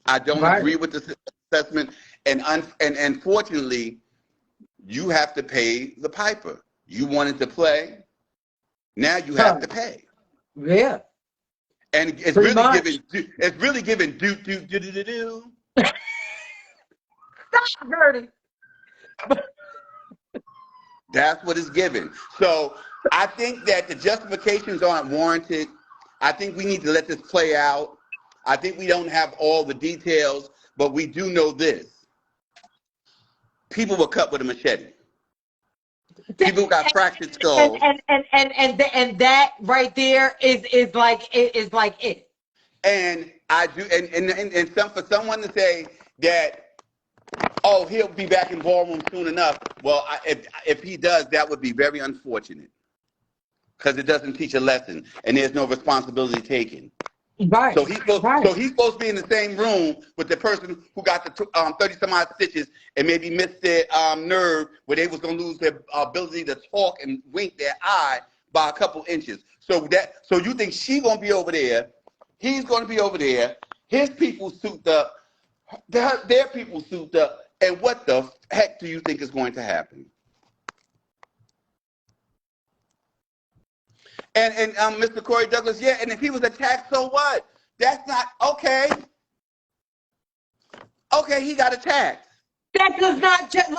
I don't agree with the assessment. And unfortunately, you have to pay the piper. You wanted to play. Now you have to pay. Yeah. And it's really giving do. Stop, Bernie. That's what it's given. So I think that the justifications aren't warranted. I think we need to let this play out. I think we don't have all the details, but we do know this. People were cut with a machete. People got fractured skulls. And that right there is like it. And I do, and for someone to say that, oh, he'll be back in ballroom soon enough. Well, if he does, that would be very unfortunate because it doesn't teach a lesson, and there's no responsibility taken. Right. So he's supposed to be in the same room with the person who got the 30 some odd stitches and maybe missed their nerve where they was gonna lose their ability to talk and wink their eye by a couple inches. So you think she's gonna be over there? He's gonna be over there. His people souped up. Their people souped up. And what the heck do you think is going to happen? And Mr. Corey Douglas, yeah, and if he was attacked, so what? That's not okay. Okay, he got attacked. That does not just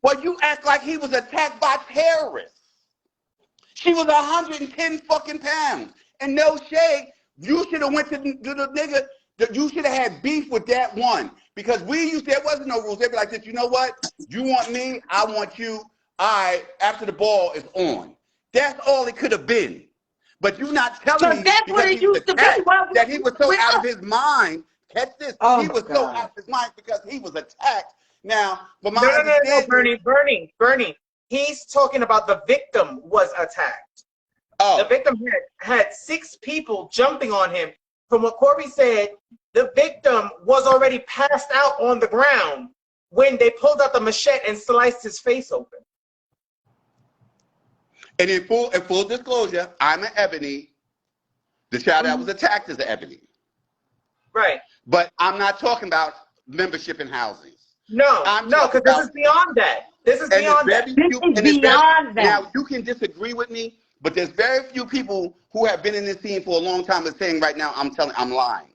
Well, you act like he was attacked by terrorists. She was 110 fucking pounds. And no shade, you should have went to the nigga. You should have had beef with that one Because there wasn't no rules. They'd be like this, you know what? You want me, I want you. After the ball is on. That's all it could have been. But you're not telling Because me that's what because it he was used to be. attacked Well, that he was so with out of us. his mind. Catch this. Oh, He was my so God. out of his mind because he was attacked. Now, from my No, understanding. Bernie. He's talking about the victim was attacked. Oh. The victim had 6 people jumping on him. From what Corey said, the victim was already passed out on the ground when they pulled out the machete and sliced his face open. And in full disclosure, I'm an Ebony. The child that was attacked is an Ebony. Right. But I'm not talking about membership in housings. No, because this is beyond that. This is beyond that. This is beyond that. Now, you can disagree with me, but there's very few people who have been in this scene for a long time and saying right now, I'm lying.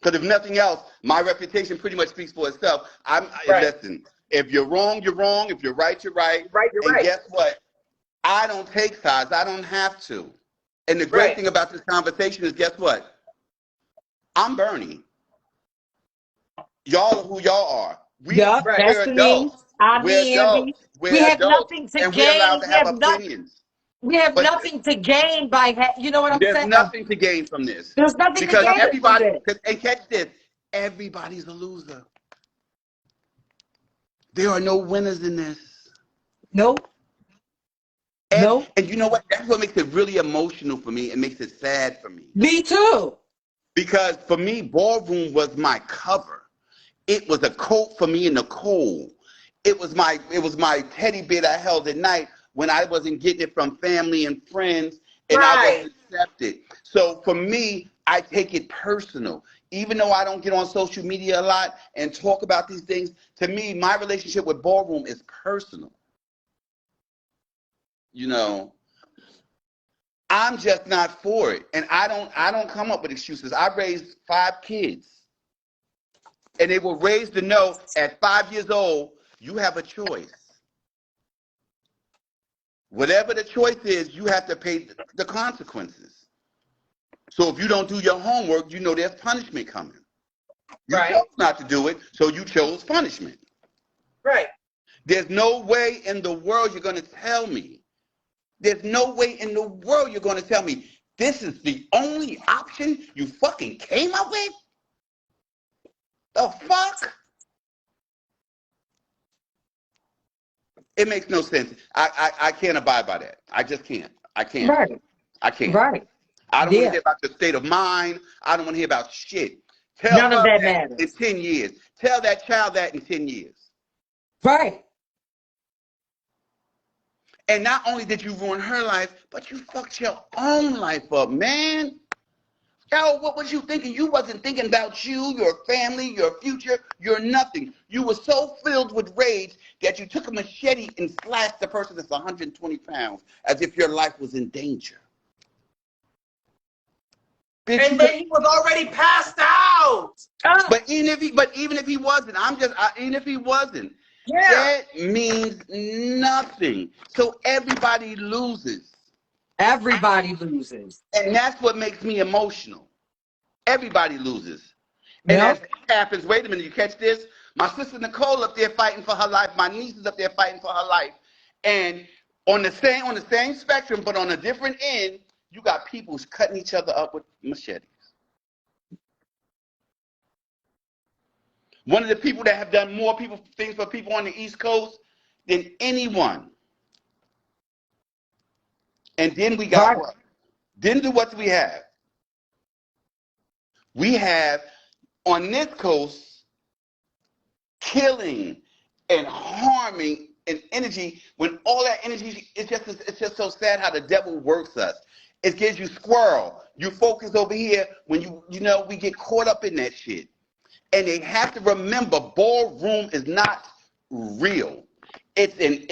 Because if nothing else, my reputation pretty much speaks for itself. Listen, if you're wrong, you're wrong. If you're right, you're right. And guess what? I don't take sides. I don't have to. And the great thing about this conversation is, guess what? I'm Bernie. Y'all are who y'all are. We're adults. We're adults. We have nothing to and gain. we're allowed to have opinions. We have nothing to gain by, you know what I'm saying? There's nothing to gain from this. There's nothing to gain everybody, from this. And catch this, everybody's a loser. There are no winners in this. Nope. And you know what? That's what makes it really emotional for me. It makes it sad for me. Me too. Because for me, ballroom was my cover. It was a coat for me in the cold. It was my teddy bear that I held at night when I wasn't getting it from family and friends and I wasn't accepted. So for me, I take it personal. Even though I don't get on social media a lot and talk about these things, to me, my relationship with ballroom is personal. You know, I'm just not for it. And I don't come up with excuses. I raised 5 kids. And they were raised to know at 5 years old, you have a choice. Whatever the choice is, you have to pay the consequences. So if you don't do your homework, you know there's punishment coming. You chose not to do it, so you chose punishment. Right. There's no way in the world you're going to tell me. There's no way in the world you're going to tell me this is the only option you fucking came up with? The fuck? It makes no sense. I can't abide by that. I just can't. I can't. Right. I can't. Right. I don't want to hear about the state of mind. I don't want to hear about shit. Tell None of her that that matters. in 10 years. Tell that child that in 10 years. Right. And not only did you ruin her life, but you fucked your own life up, man. Yo, what was you thinking? You wasn't thinking about you, your family, your future, your nothing. You were so filled with rage that you took a machete and slashed the person that's 120 pounds as if your life was in danger. Bitch, and then he was already passed out. But even if he wasn't, even if he wasn't, Yeah. that means nothing. So everybody loses. Everybody loses. And that's what makes me emotional. Everybody loses. And as that happens, wait a minute, you catch this? My sister Nicole up there fighting for her life. My niece is up there fighting for her life. And on the same spectrum, but on a different end, you got people cutting each other up with machetes. One of the people that have done more things for people on the East Coast than anyone. And then we got what? Then what do we have? We have on this coast killing and harming and energy. When all that energy, it's just so sad how the devil works us. It gives you squirrel. You focus over here when we get caught up in that shit. And they have to remember, ballroom is not real. It's an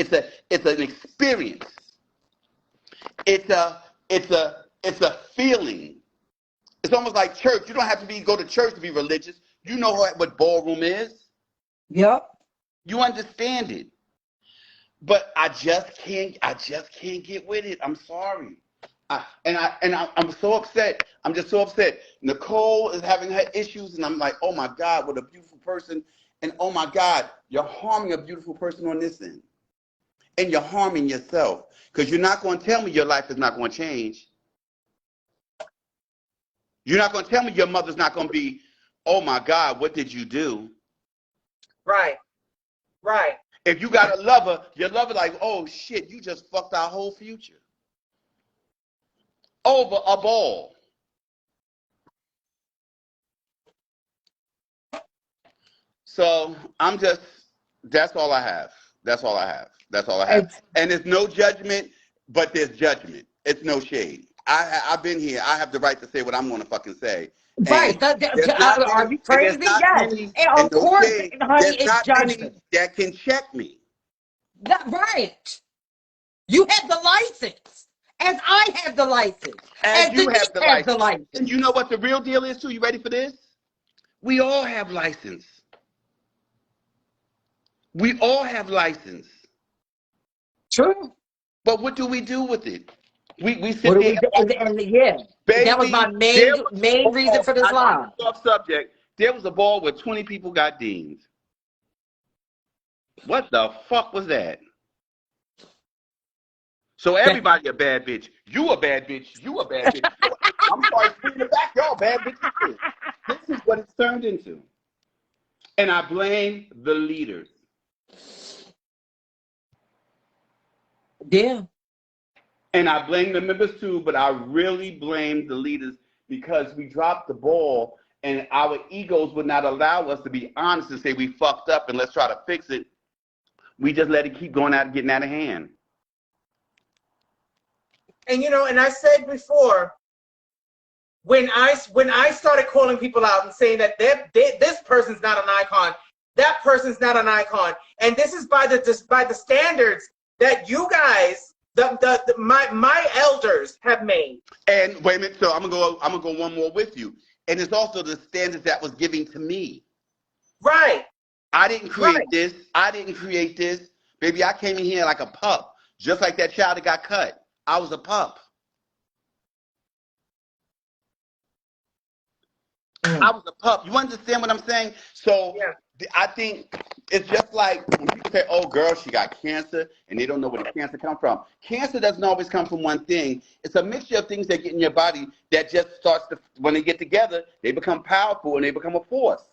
experience. It's a feeling. It's almost like church. You don't have to go to church to be religious. You know what ballroom is. Yep. You understand it. But I just can't get with it. I'm sorry. I'm so upset. I'm just so upset. Nicole is having her issues, and I'm like, oh my God, what a beautiful person. And oh my God, you're harming a beautiful person on this end. And you're harming yourself. Because you're not going to tell me your life is not going to change. You're not going to tell me your mother's not going to be, oh my God, what did you do? Right. Right. If you got a lover, your lover like, oh shit, you just fucked our whole future. Over a ball. So that's all I have. That's all I have. That's all I have. And there's no judgment, but there's judgment. It's no shade. I've been here. I have the right to say what I'm going to fucking say. Right. Are you crazy? Yes. And of course, honey, it's judgment. That can check me. Right. You have the license. As I have the license. As you Denise have the license. And you know what the real deal is too? You ready for this? We all have license. We all have license. True. But what do we do with it? We sit there. Yeah. Baby, that was my main reason for this live. Off subject. There was a ball where 20 people got deemed. What the fuck was that? So everybody a bad bitch. You a bad bitch. You a bad bitch. I'm sorry, bring it back. Y'all bad bitches. This is what it's turned into. And I blame the leaders. Yeah. And I blame the members too, but I really blame the leaders because we dropped the ball and our egos would not allow us to be honest and say we fucked up and let's try to fix it. We just let it keep going out, getting out of hand. And you know, and I said before, when I started calling people out and saying that this person's not an icon, that person's not an icon, and this is by the standards that you guys, my elders have made. And wait a minute, so I'm gonna go one more with you, and it's also the standards that was given to me. Right. I didn't create this. I didn't create this, baby. I came in here like a pup, just like that child that got cut. I was a pup. I was a pup. You understand what I'm saying? So yeah. I think it's just like when people say, oh, girl, she got cancer, and they don't know where the cancer comes from. Cancer doesn't always come from one thing. It's a mixture of things that get in your body that just starts to, when they get together, they become powerful and they become a force.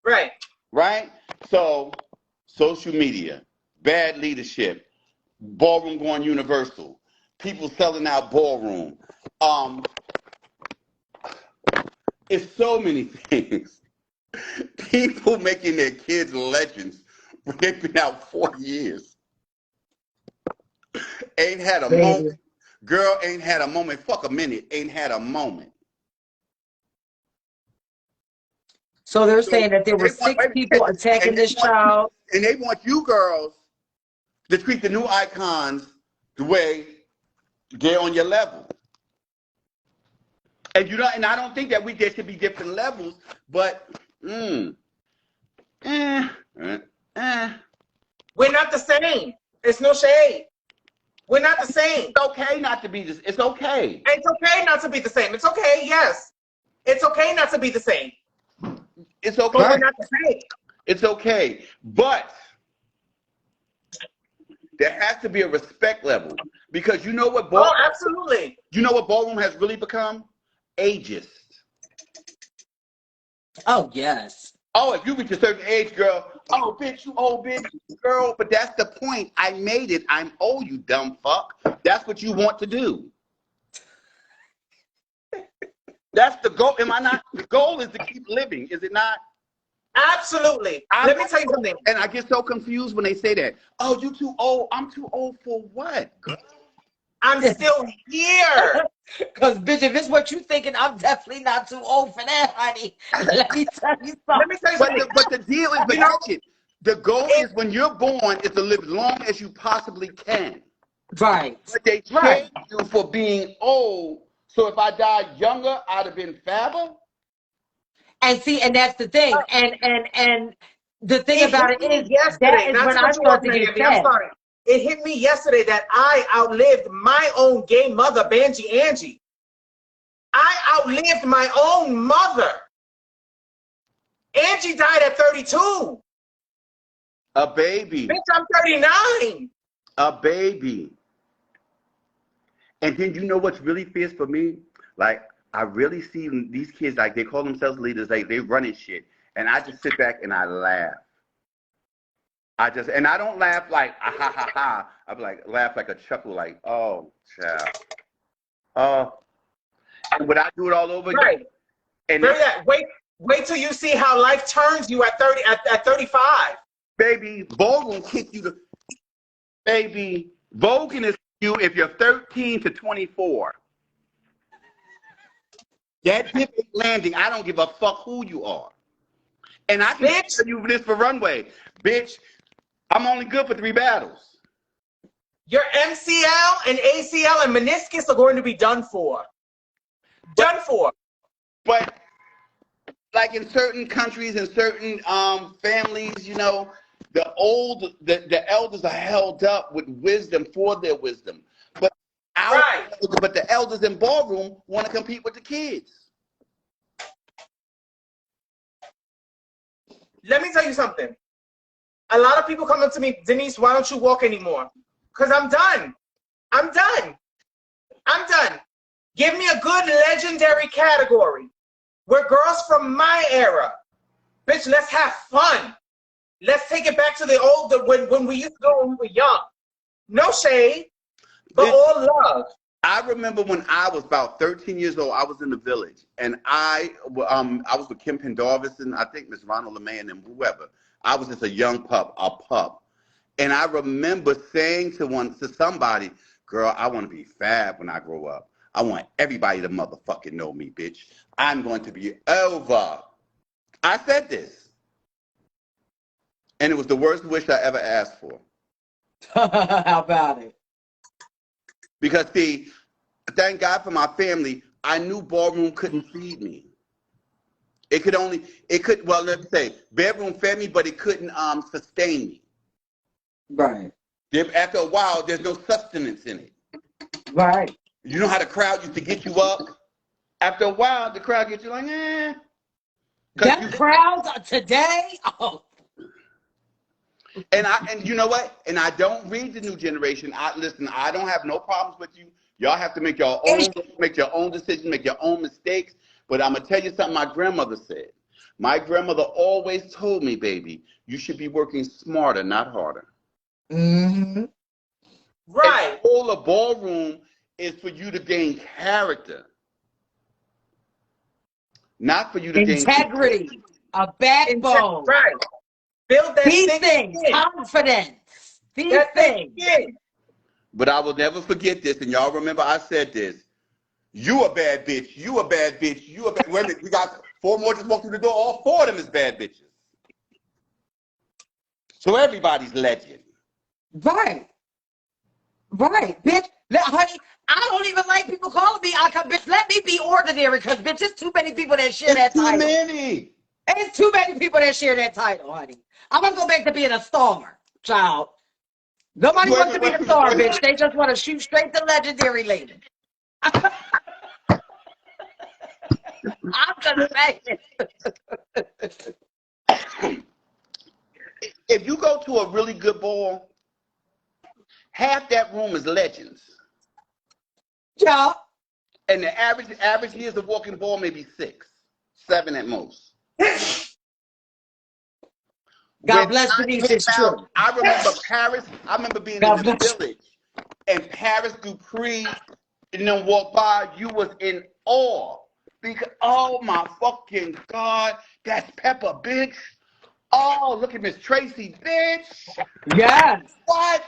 Right. Right? So social media, bad leadership, ballroom going universal, people selling out ballroom. It's so many things. People making their kids legends when they've been out 40 years. Ain't had a moment. Girl ain't had a moment. Fuck a minute. Ain't had a moment. So they're saying that there were 6 people attacking this child. And they want you girls to treat the new icons the way they're on your level. And you know, and I don't think that there should be different levels, but we're not the same. It's no shade. We're not the same. It's okay not to be this. It's okay. It's okay not to be the same. It's okay, yes. It's okay not to be the same. It's okay. But we're not the same. It's okay. But there has to be a respect level. Because you know what ballroom, oh, absolutely. You know what ballroom has really become? Ageist. Oh, yes. Oh, if you reach a certain age, girl, oh, bitch, you old bitch, girl. But that's the point. I made it. I'm old, you dumb fuck. That's what you want to do. That's the goal. Am I not? The goal is to keep living, is it not? Absolutely. Let me tell you something. And I get so confused when they say that. Oh, you too old. I'm too old for what, girl? I'm still here. Because, bitch, if it's what you thinking, I'm definitely not too old for that, honey. Let me tell you something. But the deal is, the goal is when you're born is to live as long as you possibly can. Right. But they train you for being old. So if I died younger, I'd have been fabber. And see, and that's the thing. And the thing about it is, yesterday, that is when I start to get sad. It hit me yesterday that I outlived my own gay mother, Banji Angie. I outlived my own mother. Angie died at 32. A baby. Bitch, I'm 39. A baby. And then you know what's really fierce for me? Like, I really see these kids, like, they call themselves leaders, like, they running shit. And I just sit back and I laugh. And I don't laugh like, ah, ha, ha, ha. I laugh like a chuckle, like, oh, child. Oh. And would I do it all over again? Right. And wait till you see how life turns you at 35. Baby, Vogue will kick you to, baby, Vogue is you if you're 13 to 24. That dip is landing. I don't give a fuck who you are. And I can tell you this for runway. Bitch, I'm only good for 3 battles. Your MCL and ACL and meniscus are going to be done for. Done for. But like in certain countries and certain families, you know, the elders are held up with wisdom for their wisdom. But but the elders in ballroom want to compete with the kids. Let me tell you something. A lot of people come up to me, Denise, why don't you walk anymore? Because I'm done. I'm done. I'm done. Give me a good legendary category where girls from my era, bitch, let's have fun. Let's take it back to the old, when we used to go when we were young. No shade, but all love. I remember when I was about 13 years old, I was in the village, and I was with Kim Pendarvis and I think Miss Ronald LeMay and whoever. I was just a young pup. And I remember saying to somebody, girl, I want to be fab when I grow up. I want everybody to motherfucking know me, bitch. I'm going to be over. I said this. And it was the worst wish I ever asked for. How about it? Because, see, thank God for my family, I knew ballroom couldn't feed me. Well, let's say, bedroom fed me, but it couldn't sustain me. Right. After a while, there's no sustenance in it. Right. You know how the crowd used to get you up? After a while, the crowd gets you like, eh. Crowds today? Oh. And you know what? And I don't read the new generation. Listen, I don't have no problems with you. Y'all have to make your own decisions, make your own mistakes. But I'm gonna tell you something my grandmother said. My grandmother always told me, baby, you should be working smarter, not harder. Mm-hmm. Right. And the whole of ballroom is for you to gain character. Not for you to gain integrity, a backbone. Right. Build that things, confidence. These things. But I will never forget this, and y'all remember I said this. You a bad bitch. You a bad bitch. You a bad. Wait a minute. We got 4 more just walked through the door. All 4 of them is bad bitches. So everybody's legend. Right. Right, bitch. Honey, I don't even like people calling me icon, bitch. Let me be ordinary, because, bitch, there's too many people that share that title. Too many. It's too many people that share that title, honey. I'm going to go back to being a star, child. Nobody wants to be a star, bitch. They just want to shoot straight to legendary lady. I'm going to say it. If you go to a really good ball, half that room is legends. Yeah. And the average years of walking ball maybe 6, 7 at most. God bless Denise, it's true. I remember Paris. I remember being in the village, and Paris Dupree, and then walk by. You was in awe because, oh my fucking God, that's Peppa, bitch. Oh, look at Miss Tracy, bitch. Yes. What?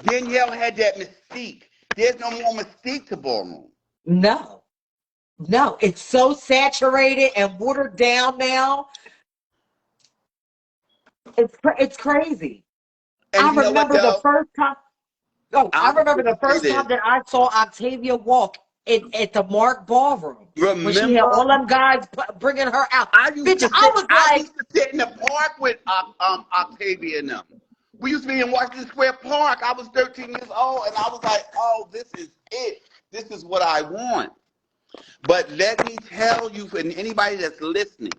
Danielle had that mystique. There's no more mystique to ballroom. No. No, it's so saturated and watered down now. It's crazy. And I remember the first time. Oh, I remember the first time that I saw Octavia walk at the Mark Ballroom. Remember? When she had all them guys bringing her out. I used to sit in the park with Octavia and them. We used to be in Washington Square Park. I was 13 years old, and I was like, oh, this is it. This is what I want. But let me tell you, and anybody that's listening,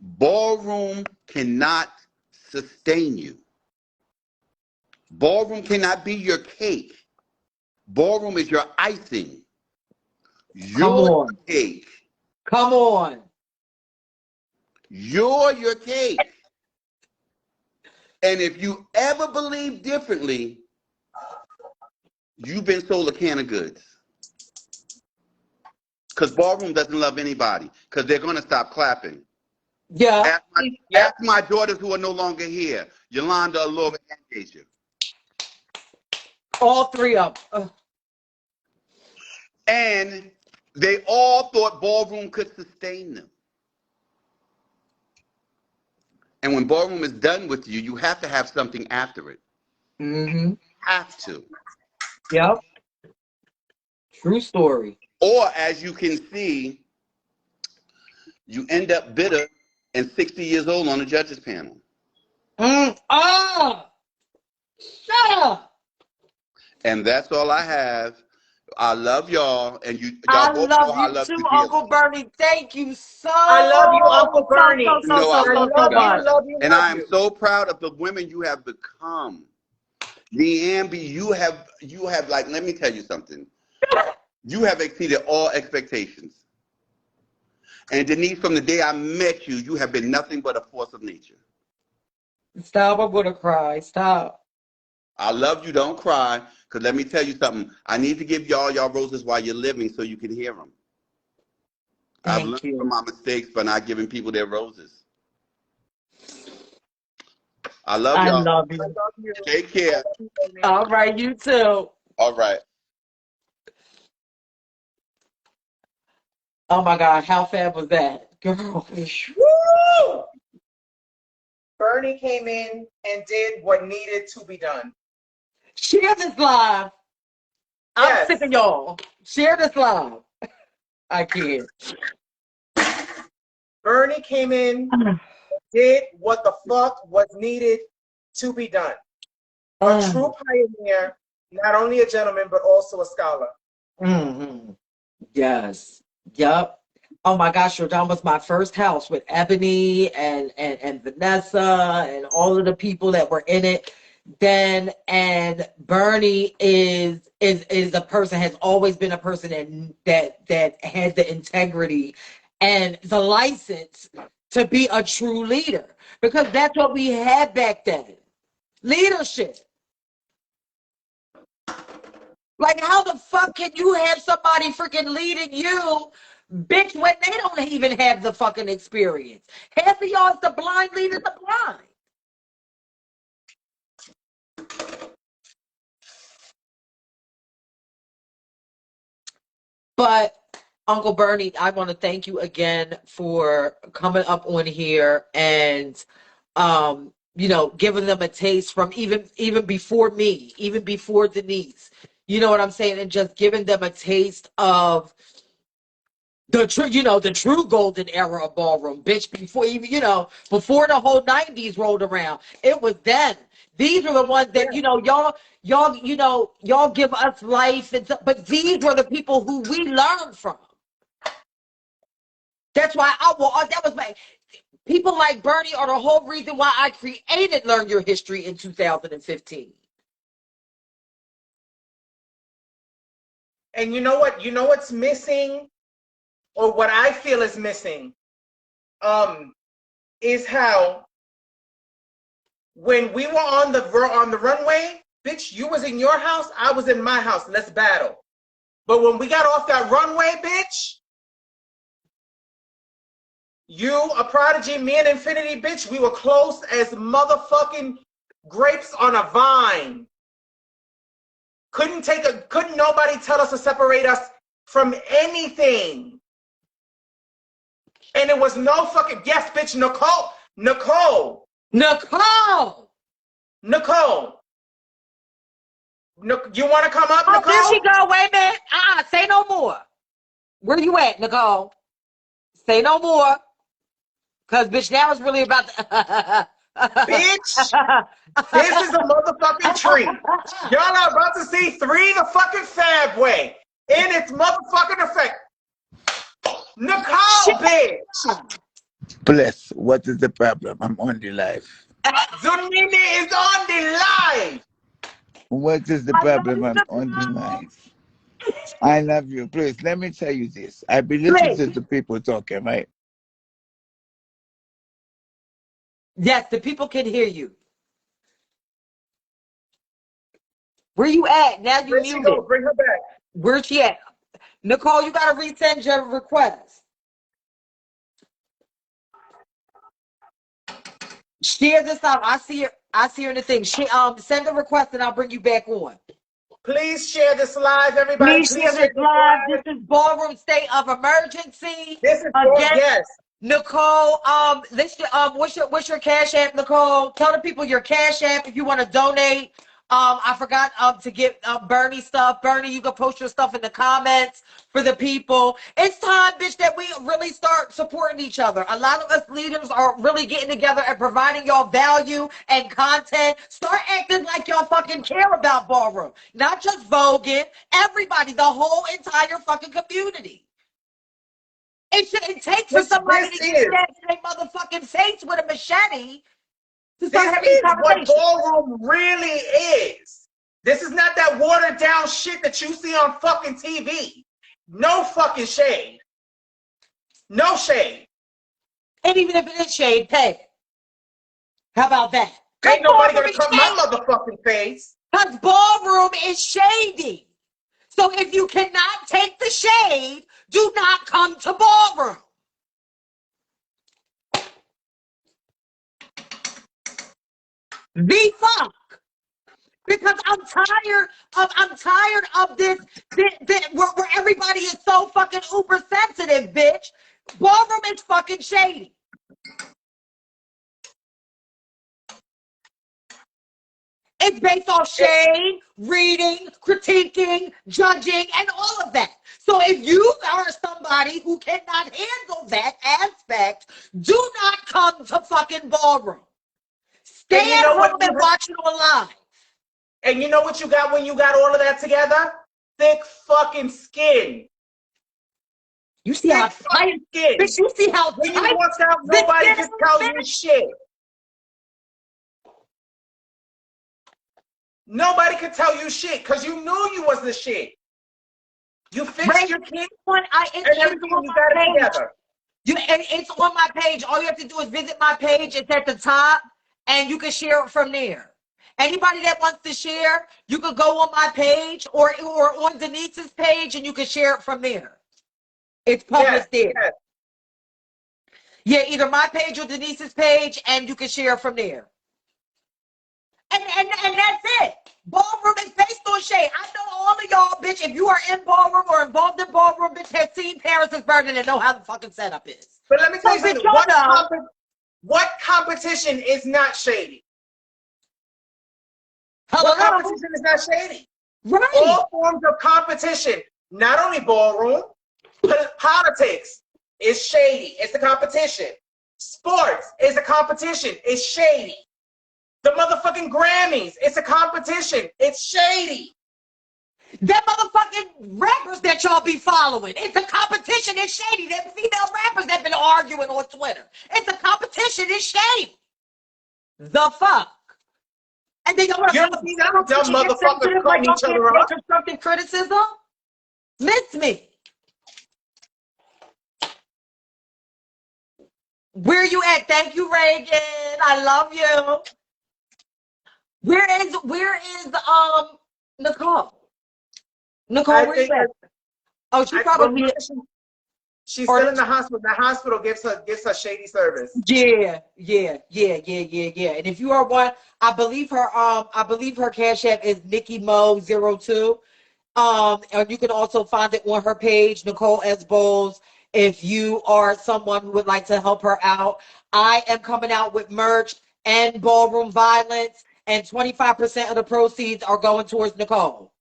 ballroom cannot sustain you. Ballroom cannot be your cake. Ballroom is your icing. Your cake. Come on. You're your cake. And if you ever believe differently, you've been sold a can of goods. Because ballroom doesn't love anybody. Because they're going to stop clapping. Yeah. Ask my daughters who are no longer here. Yolanda, Laura, and Asia. All three of them. And they all thought ballroom could sustain them. And when ballroom is done with you, you have to have something after it. Mm-hmm. Have to. Yep. True story. Or as you can see, you end up bitter and 60 years old on the judges panel. Shut up. And that's all I have. I love y'all, and y'all I both love know you I love too, you Uncle dearly. Bernie. Thank you so I love you, Uncle Bernie. You know I love you guys. Love you, And I am so proud of the women you have become. Niambi, you have like, let me tell you something. You have exceeded all expectations. And Denise, from the day I met you, you have been nothing but a force of nature. Stop, I'm gonna cry. Stop. I love you, don't cry. Because let me tell you something. I need to give y'all roses while you're living so you can hear them. I've learned from my mistakes by not giving people their roses. I love y'all. I love you. Take care. All right, you too. All right. Oh my God, how fab was that? Girl. Woo! Bernie came in and did what needed to be done. Share this live. I'm sick of y'all. Share this live. I can't. Bernie came in, did what the fuck was needed to be done. A true pioneer, not only a gentleman, but also a scholar. Mm-hmm. Yes. Yep. Oh my gosh, Jourdan was my first house with Ebony and Vanessa and all of the people that were in it then. And Bernie is a person, has always been a person that had the integrity and the license to be a true leader, because that's what we had back then. Leadership. Like, how the fuck can you have somebody freaking leading you, bitch, when they don't even have the fucking experience? Half of y'all is the blind leading the blind. But Uncle Bernie, I want to thank you again for coming up on here and giving them a taste from even before me, even before Denise. You know what I'm saying? And just giving them a taste of the true golden era of ballroom, bitch. Before even, before the whole 90s rolled around, it was then. These are the ones that y'all give us life, but these were the people who we learned from. That's why that was my people like Bernie are the whole reason why I created Learn Your History in 2015. And you know what? You know what's missing, or what I feel is missing, is how when we were on the runway, bitch, you was in your house, I was in my house. Let's battle. But when we got off that runway, bitch, you, a Prodigy, me, and Infiniti, bitch, we were close as motherfucking grapes on a vine. Couldn't nobody tell us to separate us from anything. And it was no fucking, yes, bitch, Nicole. You want to come up, Oh, Nicole? there she go. Wait a minute. Say no more. Where you at, Nicole? Say no more. Because, bitch, now it's really about Bitch, this is a motherfucking treat. Y'all are about to see 3 the fucking fab way in its motherfucking effect. Nicole, bitch. Bless, what is the problem? I'm on the live. Zunini is on the live. What is the problem? I'm on the live. I love you. Please, let me tell you this. I be listening to the people talking, right? Yes, the people can hear you. Where you at? Now you muted. Go? Bring her back. Where's she at? Nicole, you gotta resend your request. Share this out. I see her in the thing. Send a request and I'll bring you back on. Please share this live, everybody. Please share this live. This is Ballroom State of Emergency. This is yes. Nicole, what's your Cash App, Nicole? Tell the people your Cash App if you want to donate. I forgot to get Bernie stuff. Bernie, you can post your stuff in the comments for the people. It's time, bitch, that we really start supporting each other. A lot of us leaders are really getting together and providing y'all value and content. Start acting like y'all fucking care about Ballroom. Not just Vogan, everybody, the whole entire fucking community. It takes for somebody to get that in their motherfucking face with a machete. This is what Ballroom really is. This is not that watered down shit that you see on fucking TV. No fucking shade. No shade. And even if it is shade, pay. How about that? Ain't nobody gonna cut my motherfucking face. Because Ballroom is shady. So if you cannot take the shade, do not come to Ballroom. The fuck, because I'm tired of this where everybody is so fucking uber sensitive, bitch. Ballroom is fucking shady. It's based off shade, reading, critiquing, judging, and all of that. So if you are somebody who cannot handle that aspect, do not come to fucking Ballroom. Stay at home and watch it online. And you know what you got when you got all of that together? Thick fucking skin. You see how tight skin. Bitch, you see how when you walk out, nobody just tells you shit. Nobody could tell you shit because you knew you was the shit. You fixed your kid and everything you got it together. It's on my page. All you have to do is visit my page. It's at the top. And you can share it from there. Anybody that wants to share, you can go on my page or on Denise's page and you can share it from there. It's published there. Yes. Yeah, either my page or Denise's page, and you can share it from there. And that's it. Ballroom is based on shade. I know all of y'all, bitch, if you are in Ballroom or involved in Ballroom, bitch, have seen Paris is Burning and know how the fucking setup is. But let me tell you something. What competition is not shady? Hello? What competition is not shady? Right. All forms of competition, not only Ballroom, politics is shady. It's a competition. Sports is a competition. It's shady. The motherfucking Grammys, it's a competition. It's shady. Them motherfucking rappers that y'all be following, it's a competition. It's shady. Them female rappers that been arguing on Twitter, it's a competition. It's shady. The fuck. And then y'all want to see them dumb motherfuckers cutting each other up. Constructive criticism. Miss me. Where you at? Thank you, Reagan. I love you. Where is Nicole? Nicole, where you at? Oh, she probably. She's still in the hospital. The hospital gives her shady service. Yeah. And if you are one, I believe her Cash App is Nikki Mo 02. And you can also find it on her page, Nicole S. Bowles. If you are someone who would like to help her out, I am coming out with merch and Ballroom Violence, and 25% of the proceeds are going towards Nicole.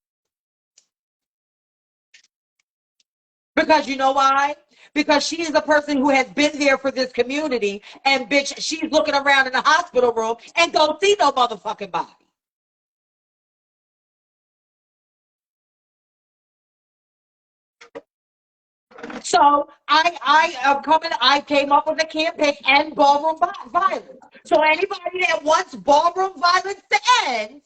Because you know why? because she is a person who has been there for this community, and bitch, she's looking around in the hospital room and don't see no motherfucking body. So I came up with a campaign and ballroom violence. So anybody that wants ballroom violence to end,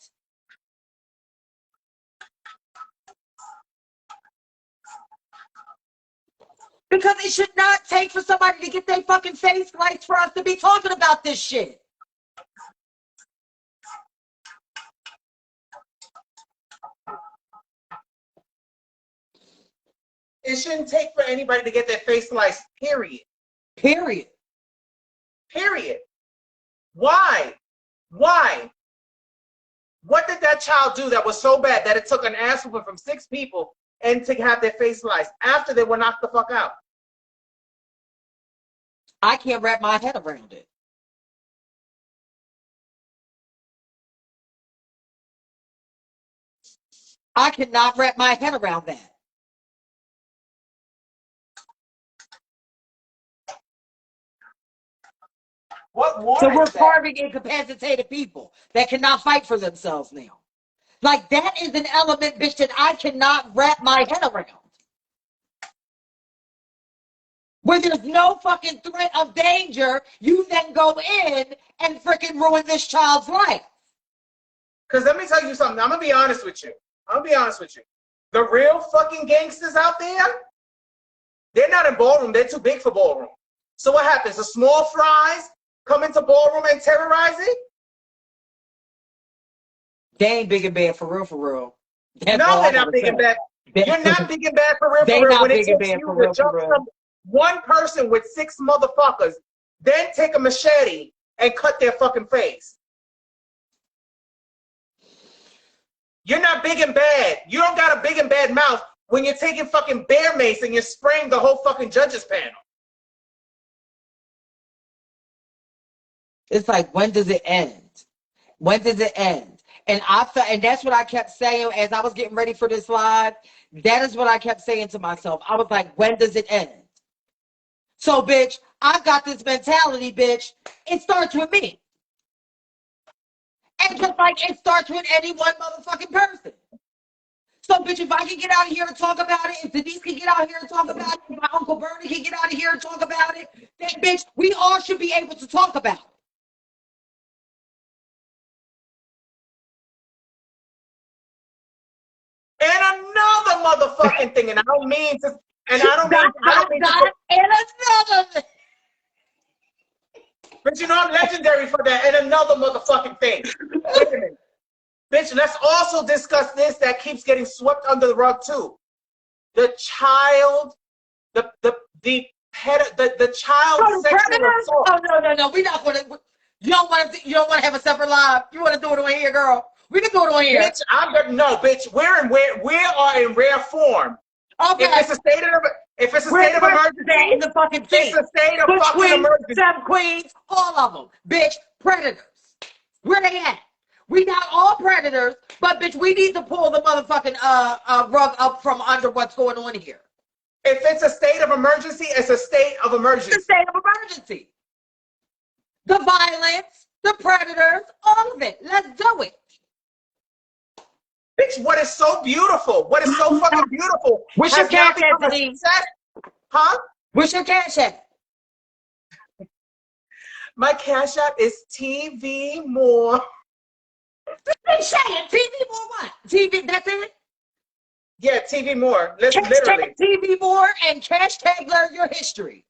because it should not take for somebody to get their fucking face sliced for us to be talking about this shit. It shouldn't take for anybody to get their face sliced, period. Period. Period. Why? Why? What did that child do that was so bad that it took an ass whooping from 6 people and to have their face sliced after they were knocked the fuck out? I can't wrap my head around it. I cannot wrap my head around that. So we're carving incapacitated people that cannot fight for themselves now. Like, that is an element, bitch, that I cannot wrap my head around. Where there's no fucking threat of danger, you then go in and freaking ruin this child's life. Because let me tell you something. I'm going to be honest with you. The real fucking gangsters out there, they're not in ballroom. They're too big for ballroom. So what happens? The small fries come into ballroom and terrorize it? They ain't big and bad for real. No, they're not big and bad. You're not big and bad for real. When it takes you to jump from one person with 6 motherfuckers, then take a machete and cut their fucking face. You're not big and bad. You don't got a big and bad mouth when you're taking fucking bear mace and you're spraying the whole fucking judges panel. It's like, when does it end? When does it end? And I felt, and that's what I kept saying as I was getting ready for this live. That is what I kept saying to myself. I was like, when does it end? So, bitch, I've got this mentality, bitch. It starts with me. And just like it starts with any one motherfucking person. So, bitch, if I can get out of here and talk about it, if Denise can get out here and talk about it, if my Uncle Bernie can get out of here and talk about it, then, bitch, we all should be able to talk about it. And another motherfucking thing, and I don't mean to, and I don't mean to, and another thing. But you know I'm legendary for that. And another motherfucking thing. Wait a minute. Bitch, let's also discuss this that keeps getting swept under the rug too. The child, the child sexual assault. Oh no. We're not gonna. You don't want to have a separate live. You want to do it on here, girl. We can do it on here. Bitch, no, bitch. We are in rare form. Okay. If it's a state of emergency, in the fucking it's a state of fucking emergency. Some queens, all of them, bitch. Predators. Where they at? We got all predators, but bitch, we need to pull the motherfucking rug up from under what's going on here. If it's a state of emergency, it's a state of emergency. It's a state of emergency. The violence, the predators, all of it. Let's do it. Bitch, what is so beautiful? What is so fucking beautiful? What's your cash app, Denise? Huh? What's your cash app? My cash app is Tvmore. Say it. Tvmore what? TV, that's it? Yeah, Tvmore. Literally. Tvmore and hashtag learn your history.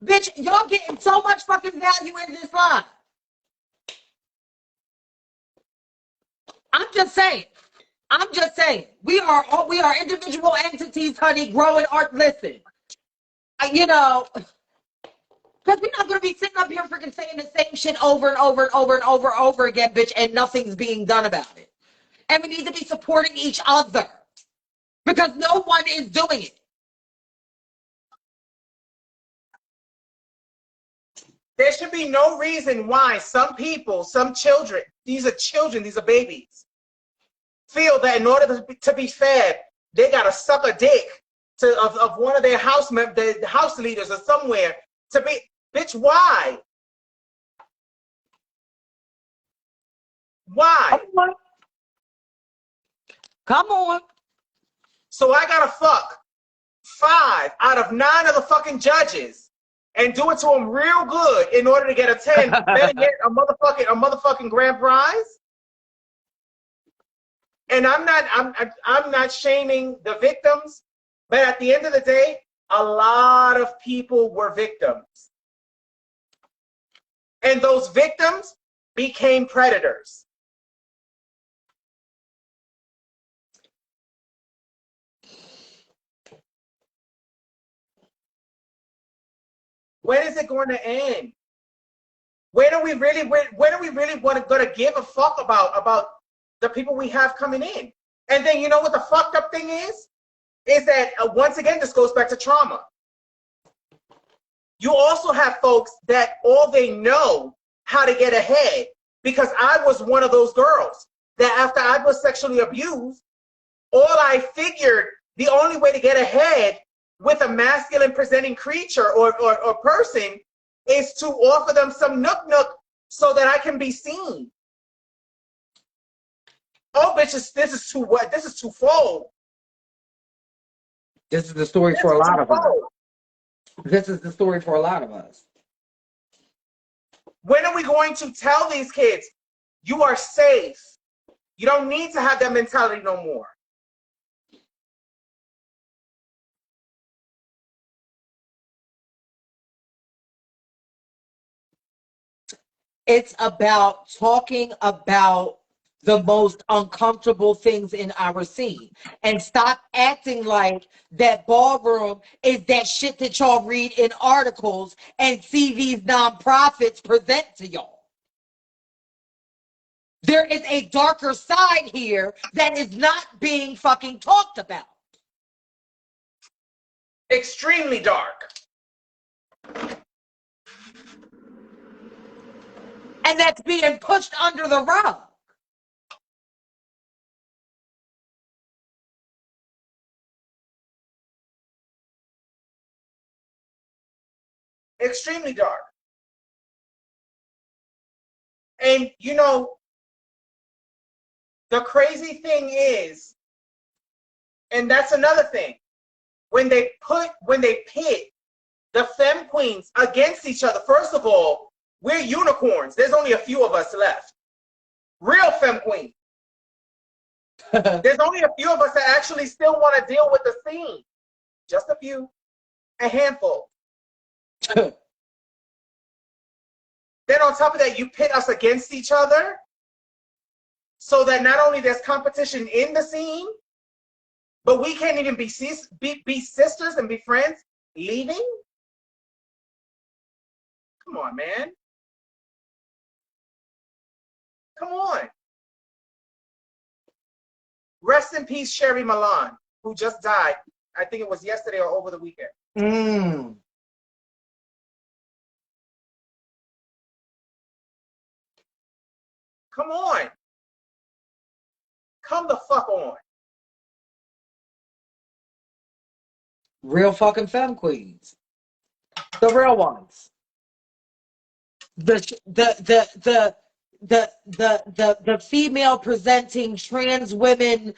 Bitch, y'all getting so much fucking value in this line. I'm just saying. We are individual entities, honey, growing art. Listen, you know, because we're not going to be sitting up here freaking saying the same shit over and over again, bitch, and nothing's being done about it. And we need to be supporting each other because no one is doing it. There should be no reason why some people, some children, these are babies, feel that in order to be fed, they got to suck a dick of one of their the house leaders or somewhere to be, bitch, why? Why? Come on. So I gotta fuck 5 out of 9 of the fucking judges and do it to them real good in order to get a 10, better get a motherfucking grand prize. And I'm not shaming the victims, but at the end of the day, a lot of people were victims. And those victims became predators. When is it going to end? When are we really going to give a fuck about the people we have coming in? And then you know what the fucked up thing is? Is that once again, this goes back to trauma. You also have folks that all they know how to get ahead, because I was one of those girls that after I was sexually abused, all I figured the only way to get ahead with a masculine presenting creature or person is to offer them some nook so that I can be seen. Oh, bitches, this is twofold. This is the story for a lot of us. This is the story for a lot of us. When are we going to tell these kids, you are safe? You don't need to have that mentality no more. It's about talking about the most uncomfortable things in our scene and stop acting like that ballroom is that shit that y'all read in articles and see these nonprofits present to y'all. There is a darker side here that is not being fucking talked about. Extremely dark. And that's being pushed under the rug. Extremely dark. And you know, the crazy thing is, and that's another thing, when they pit the femme queens against each other, first of all, we're unicorns. There's only a few of us left. Real femme queens. There's only a few of us that actually still want to deal with the scene. Just a few. A handful. Then on top of that, you pit us against each other so that not only there's competition in the scene, but we can't even be sisters and be friends leaving? Come on, man. Come on. Rest in peace, Sherry Milan, who just died. I think it was yesterday or over the weekend. Come on. Come the fuck on. Real fucking femme queens. The real ones. The female presenting trans women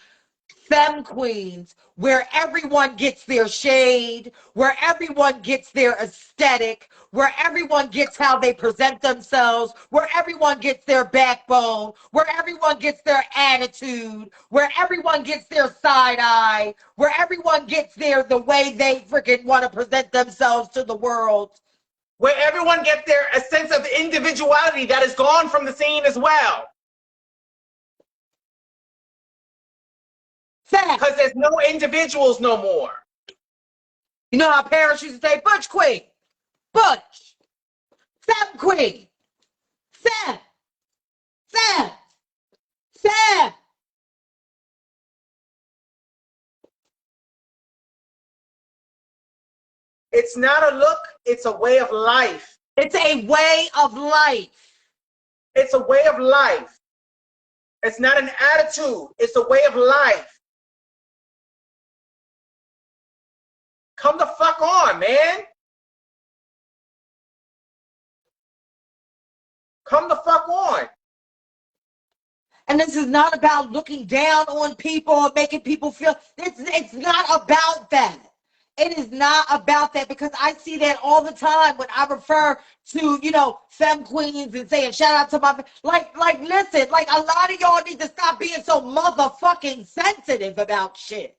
femme queens, where everyone gets their shade, where everyone gets their aesthetic, where everyone gets how they present themselves, where everyone gets their backbone, where everyone gets their attitude, where everyone gets their side eye, where everyone gets the way they freaking want to present themselves to the world. Where everyone gets a sense of individuality that is gone from the scene as well. Because there's no individuals no more. You know how parents used to say, Butch Queen, Butch, Femme Queen, Femme, Femme, Femme. It's not a look, it's a way of life. It's a way of life. It's a way of life. It's not an attitude, it's a way of life. Come the fuck on, man. Come the fuck on. And this is not about looking down on people or making people feel, it's not about that. It is not about that, because I see that all the time when I refer to, you know, femme queens and saying shout out to my, like listen, like a lot of y'all need to stop being so motherfucking sensitive about shit.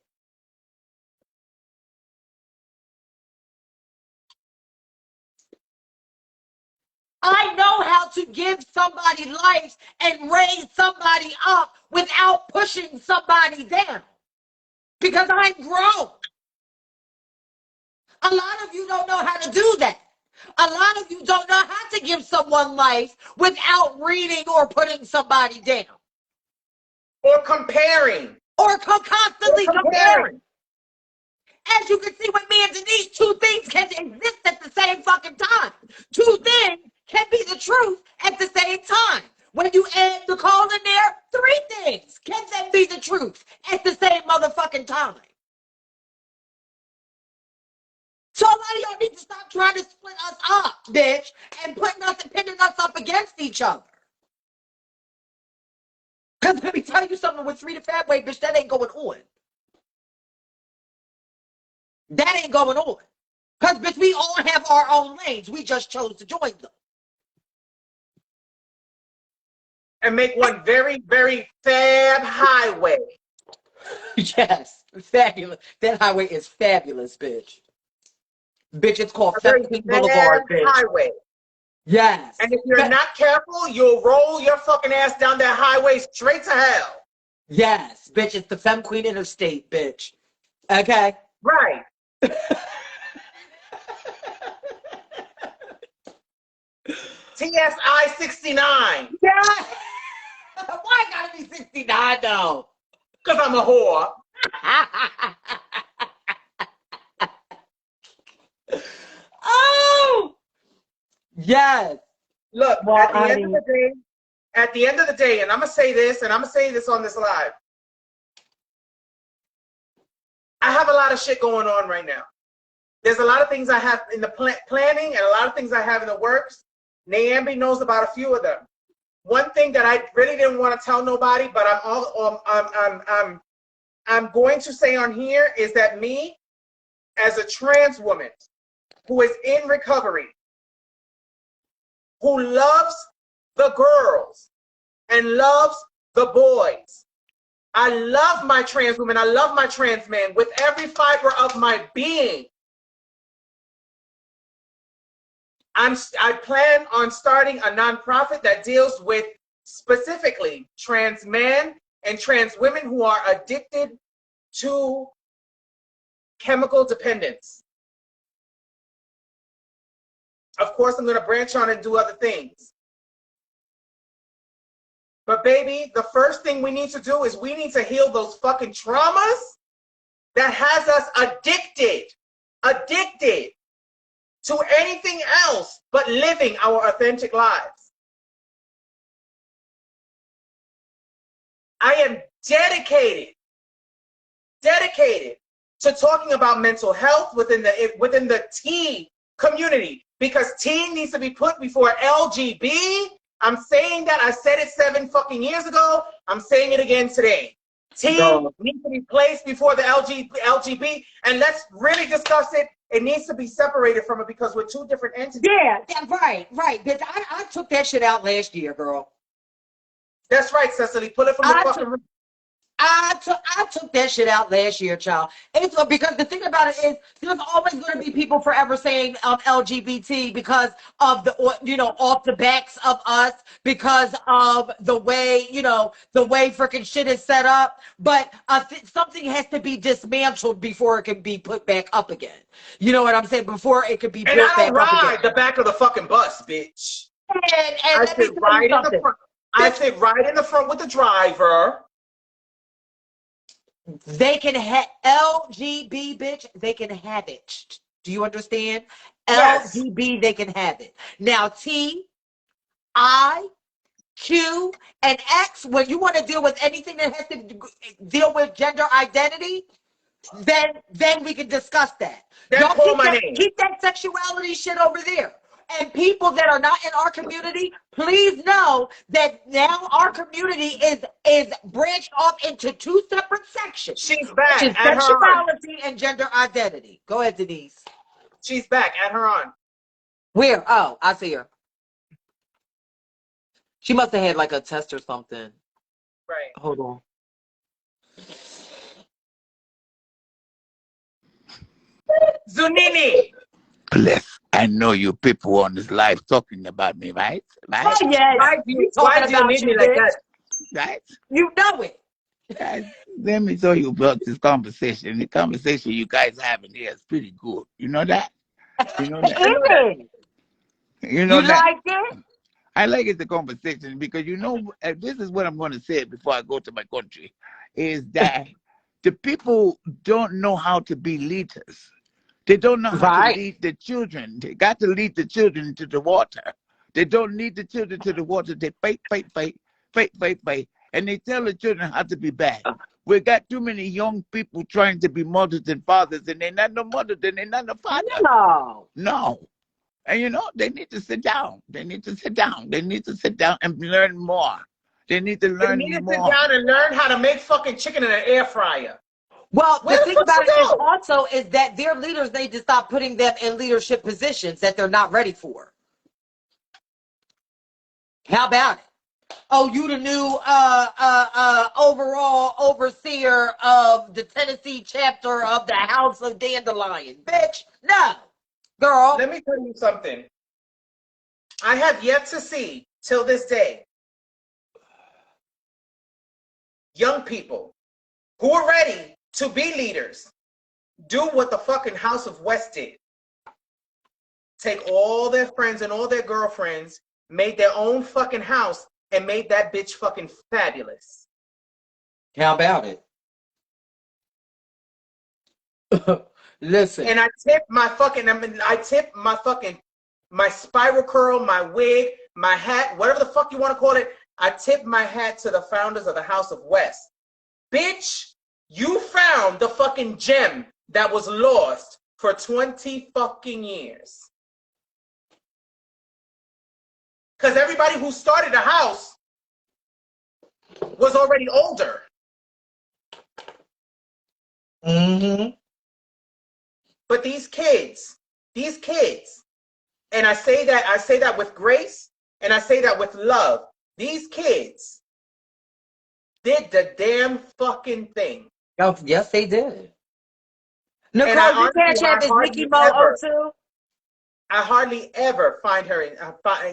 I know how to give somebody life and raise somebody up without pushing somebody down, because I'm grown. A lot of you don't know how to do that. A lot of you don't know how to give someone life without reading or putting somebody down. Or comparing. Or constantly comparing. As you can see with me and Denise, two things can exist at the same fucking time. Two things can be the truth at the same time. When you add Nicole in there, three things can then be the truth at the same motherfucking time. So a lot of y'all need to stop trying to split us up, bitch, and pinning us up against each other. Because let me tell you something, with 3 to Fat Weight, bitch, that ain't going on. That ain't going on. Because, bitch, we all have our own lanes. We just chose to join them. And make one very, very fab highway. Yes, fabulous. That highway is fabulous, bitch. Bitch, it's called Femme Boulevard, bitch. Highway. Yes. And if you're not careful, you'll roll your fucking ass down that highway straight to hell. Yes, bitch, it's the Femme Queen Interstate, bitch. Okay? Right. TSI 69. Yeah. Why gotta be 69 though? Because I'm a whore. Oh! Yes. Look, Well, at the end of the day, and I'm going to say this, and I'm going to say this on this live. I have a lot of shit going on right now. There's a lot of things I have in the planning and a lot of things I have in the works. Niambi knows about a few of them. One thing that I really didn't want to tell nobody, but I'm going to say on here is that me, as a trans woman who is in recovery, who loves the girls and loves the boys. I love my trans women. I love my trans men with every fiber of my being. I plan on starting a nonprofit that deals with specifically trans men and trans women who are addicted to chemical dependence. Of course, I'm going to branch on and do other things. But baby, the first thing we need to do is we need to heal those fucking traumas that has us addicted to anything else but living our authentic lives. I am dedicated to talking about mental health within the T community, because T needs to be put before LGB. I'm saying that. I said it 7 fucking years ago. I'm saying it again today. T needs to be placed before the LGB, and let's really discuss it. It needs to be separated from it because we're two different entities. Yeah, right. Bitch, I took that shit out last year, girl. That's right, Cecily. Pull it from the fucking... I took that shit out last year, child. It's because the thing about it is there's always going to be people forever saying LGBT because of the, you know, off the backs of us, because of the way, you know, the way freaking shit is set up. But something has to be dismantled before it can be put back up again. You know what I'm saying? Before it could be built back up again. And I don't ride the back of the fucking bus, bitch. And I sit right in the front. I sit right in the front with the driver. They can have LGB, bitch. They can have it. Do you understand? Yes. LGB, they can have it. Now, T, I, Q, and X, when you want to deal with anything that has to deal with gender identity, then we can discuss that. Then Y'all call my name. keep that sexuality shit over there. And people that are not in our community, please know that now our community is branched off into 2 separate sections. She's back. Which is Add her on. sexuality and gender identity. Go ahead, Denise. She's back. Add her on. Where? Oh, I see her. She must have had like a test or something. Right. Hold on. Zunini. Bless. I know you people on this live talking about me, right? Right? Oh, yes. Why do you need me like that? Right? You know it. Guys, let me tell you about this conversation. The conversation you guys having here is pretty good. You know that? You know that? You know You that? like it? I like it, the conversation, because this is what I'm going to say before I go to my country, is that the people don't know how to be leaders. They don't know how to lead the children. They got to lead the children to the water. They don't lead the children to the water. They fight. And they tell the children how to be bad. We got too many young people trying to be mothers and fathers, and they're not no mother, then they're not no father. No. And they need to sit down. They need to sit down and learn more. They need to learn more. They need to sit down and learn how to make fucking chicken in an air fryer. Well, the thing about it is also is that their leaders need to stop putting them in leadership positions that they're not ready for. How about it? Oh, you the new overall overseer of the Tennessee chapter of the House of Dandelion. Bitch, no. Girl. Let me tell you something. I have yet to see, till this day, young people who are ready to be leaders do what the fucking House of West did. Take all their friends and all their girlfriends, made their own fucking house, and made that bitch fucking fabulous. How about it? Listen. And I tip my spiral curl, my wig, my hat, whatever the fuck you want to call it. I tip my hat to the founders of the House of West. Bitch, you found the fucking gem that was lost for 20 fucking years. Because everybody who started the house was already older. Mm-hmm. But these kids, and I say that with grace, and I say that with love. These kids did the damn fucking thing. Oh, yes, they did. Nicole, your Cashapp is Nikki Mo 02? I hardly ever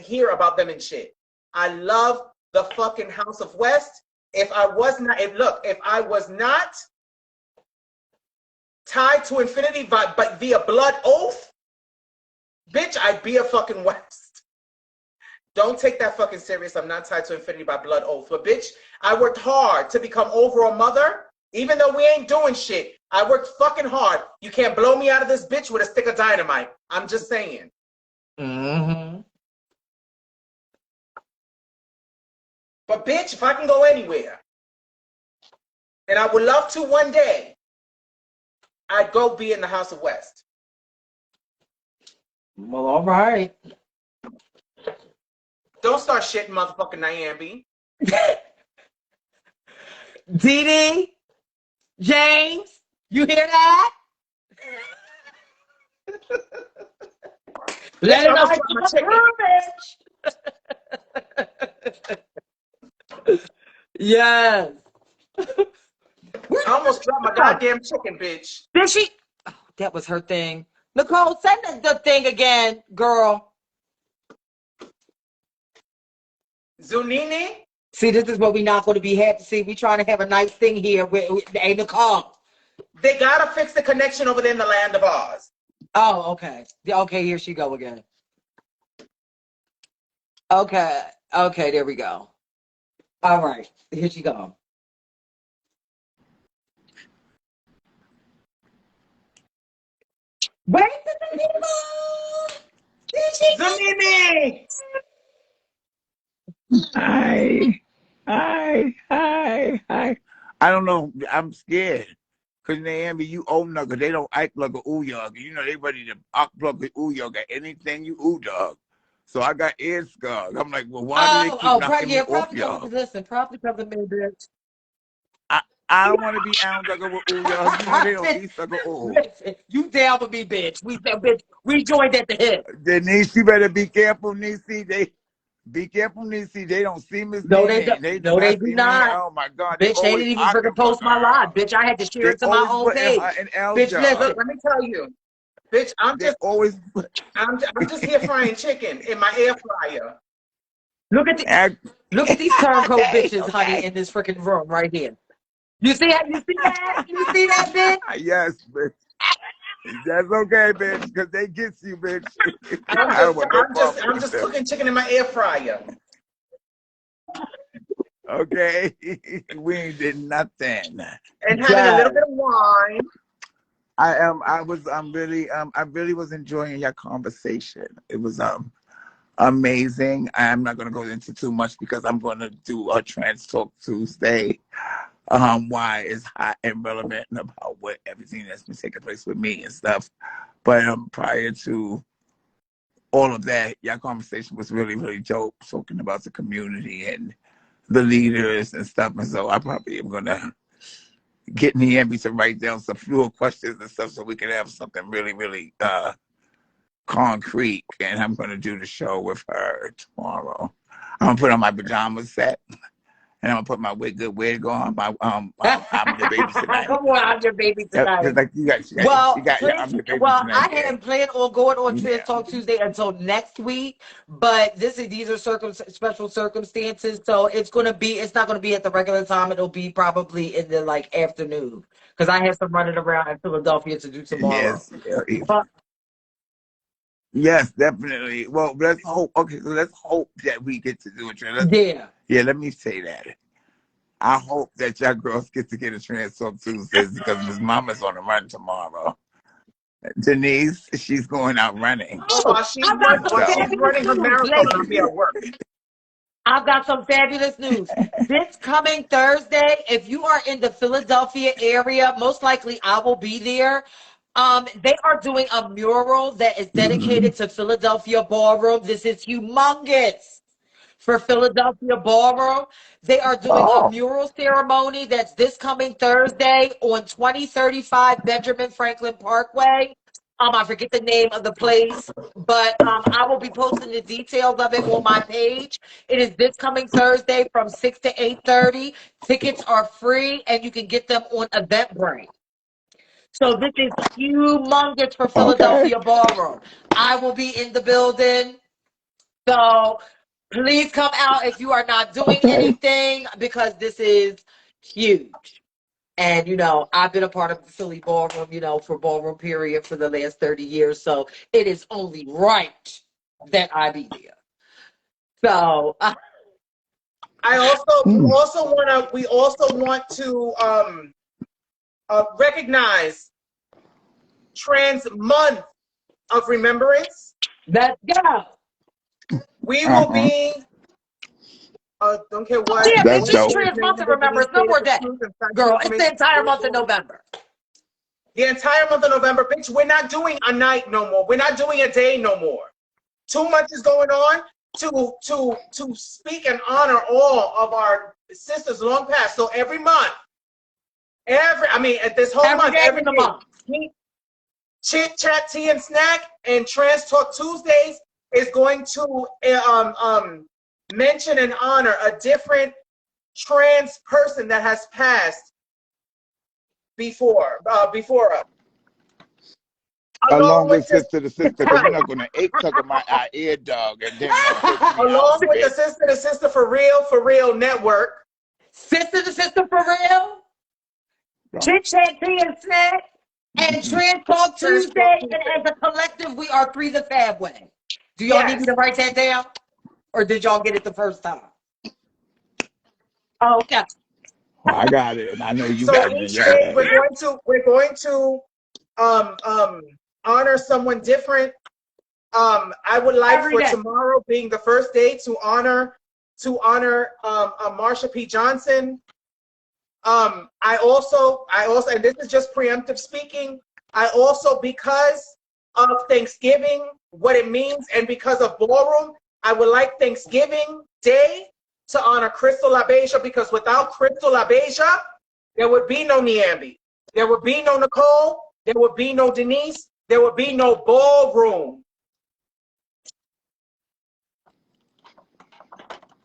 hear about them and shit. I love the fucking House of West. If I was not tied to Infiniti but via blood oath, bitch, I'd be a fucking West. Don't take that fucking serious. I'm not tied to Infiniti by blood oath. But bitch, I worked hard to become overall mother. Even though we ain't doing shit, I worked fucking hard. You can't blow me out of this bitch with a stick of dynamite. I'm just saying. Mm-hmm. But bitch, if I can go anywhere, and I would love to one day, I'd go be in the House of West. Well, all right. Don't start shitting, motherfucking Niambi. Dee, James, you hear that? Let it almost Yes. I almost dropped my goddamn chicken, bitch. Did she? Oh, that was her thing. Nicole, send the thing again, girl. Zunini? See, this is what we not going to be happy to see. We trying to have a nice thing here with hey, Nicole. They gotta fix the connection over there in the land of Oz. Oh, okay. Okay, here she go again. Okay, there we go. All right, here she go. Wait a minute. Zunini! Hi. I don't know. I'm scared. Because Niambi, you old nugger, they don't act like a ooh yug. You know, they ready to act like a ooh yug at anything you ooh dog. So I got ear scars. I'm like, well, why do they keep knocking me off, y'all? Listen, probably because of me, bitch. I don't want to be out like a ooh yug. You know, they don't eat like a ooh. Listen, you down with me, bitch. We joined at the hip. Denise, you better be careful, Niecy. Be careful, Niecy. They don't see Miss No, Nene. they don't. They do No, they not do see me. not. Oh my God, they Bitch, they always didn't even pocket freaking for post my her. live. Bitch, I had to share They it to my always own putting page. her in L Bitch, job. listen. Look, let me tell you, bitch. I'm just here frying chicken in my air fryer. Look at these turncoat bitches, honey, in this freaking room right here. You see that? You see that? You see that, bitch? Yes, bitch. That's okay, bitch, because they get you, bitch. I'm I don't want no problem I'm with just them. cooking chicken in my air fryer. Okay, we ain't did nothing. And having a little bit of wine. I really was enjoying your conversation. It was amazing. I'm not gonna go into too much because I'm gonna do a Trans Talk Tuesday. Why it's hot and relevant and about what everything that's been taking place with me and stuff. But prior to all of that, your conversation was really, really dope, talking about the community and the leaders and stuff. And so I probably am gonna get Niambi to write down some fewer questions and stuff so we can have something really, really concrete. And I'm gonna do the show with her tomorrow. I'm gonna put on my pajama set. And I'm gonna put my good wig on. My I'm your baby tonight. Come on, I'm your baby tonight. Just like you got, I'm your baby tonight. I hadn't planned on going on Trans Talk Tuesday until next week, but these are special circumstances, so it's not gonna be at the regular time. It'll be probably in the afternoon because I have some running around in Philadelphia to do tomorrow. Yes, definitely. Well, let's hope. Okay, so let's hope that we get to do it. Yeah. Let me say that. I hope that y'all girls get a Trans Talk Tuesdays because Miss Mama's on the run tomorrow. Denise, she's going out running. While she's running her marathon, I'll be at work. I've got some fabulous news. This coming Thursday, if you are in the Philadelphia area, most likely I will be there. They are doing a mural that is dedicated to Philadelphia Ballroom. This is humongous for Philadelphia Ballroom. They are doing a mural ceremony that's this coming Thursday on 2035 Benjamin Franklin Parkway. I forget the name of the place, but I will be posting the details of it on my page. It is this coming Thursday from 6 to 8:30. Tickets are free, and you can get them on Eventbrite. So this is humongous for Philadelphia Ballroom. I will be in the building. So please come out if you are not doing anything because this is huge. And, I've been a part of the Philly Ballroom, for Ballroom Period for the last 30 years. So it is only right that I be there. So we also want to recognize Trans Month of Remembrance. Let's go. We will be don't care what. Yeah, it's just Trans Month of Remembrance. No more day. Girl, it's the entire month of November. The entire month of November, bitch, we're not doing a night no more. We're not doing a day no more. Too much is going on to speak and honor all of our sisters long past. So every month, this whole month, every month, Chit Chat, Tea and Snack, and Trans Talk Tuesdays is going to mention and honor a different trans person that has passed before us. Along with sister to sister, because you're not going to talk about our ear dog. And then along with the sister to sister for real network. Sister to sister for real. Chit Chat, Tea and Snack, and Trans Talk Tuesday. And as a collective, we are Three the Fab Way. Do y'all need me to write that down? Or did y'all get it the first time? Oh, okay. I got it. I know you got it. Each day we're going to honor someone different. I would like tomorrow being the first day to honor Marsha P. Johnson. I also, and this is just preemptive speaking, I also, because of Thanksgiving, what it means, and because of ballroom, I would like Thanksgiving Day to honor Crystal LaBeija, because without Crystal LaBeija, there would be no Niambi. There would be no Nicole. There would be no Denise. There would be no ballroom.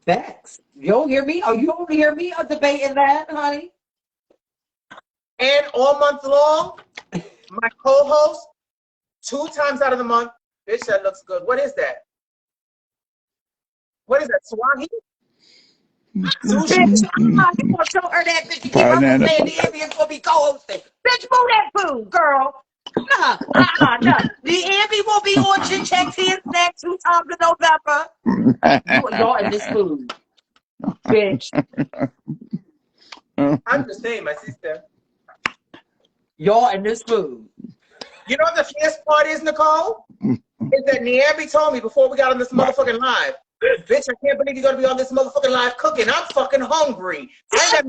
Facts. You don't hear me? Oh, you don't hear me debating that, honey? And all month long, my co-host, 2 times out of the month, bitch, that looks good. What is that? What is that? Swahili? Bitch, I'm gonna show her that bitch. Keep up saying the Ambion's gonna be co-hosting. Bitch, move that food, girl. No. The Ambie will be on Chit Chat Tea and Snacks 2 times in November. Y'all in this food, bitch. I'm just saying, my sister. Y'all in this food. You know what the fierce part is, Nicole? Is that Niambi told me before we got on this motherfucking live, bitch, I can't believe you're gonna be on this motherfucking live cooking. I'm fucking hungry. I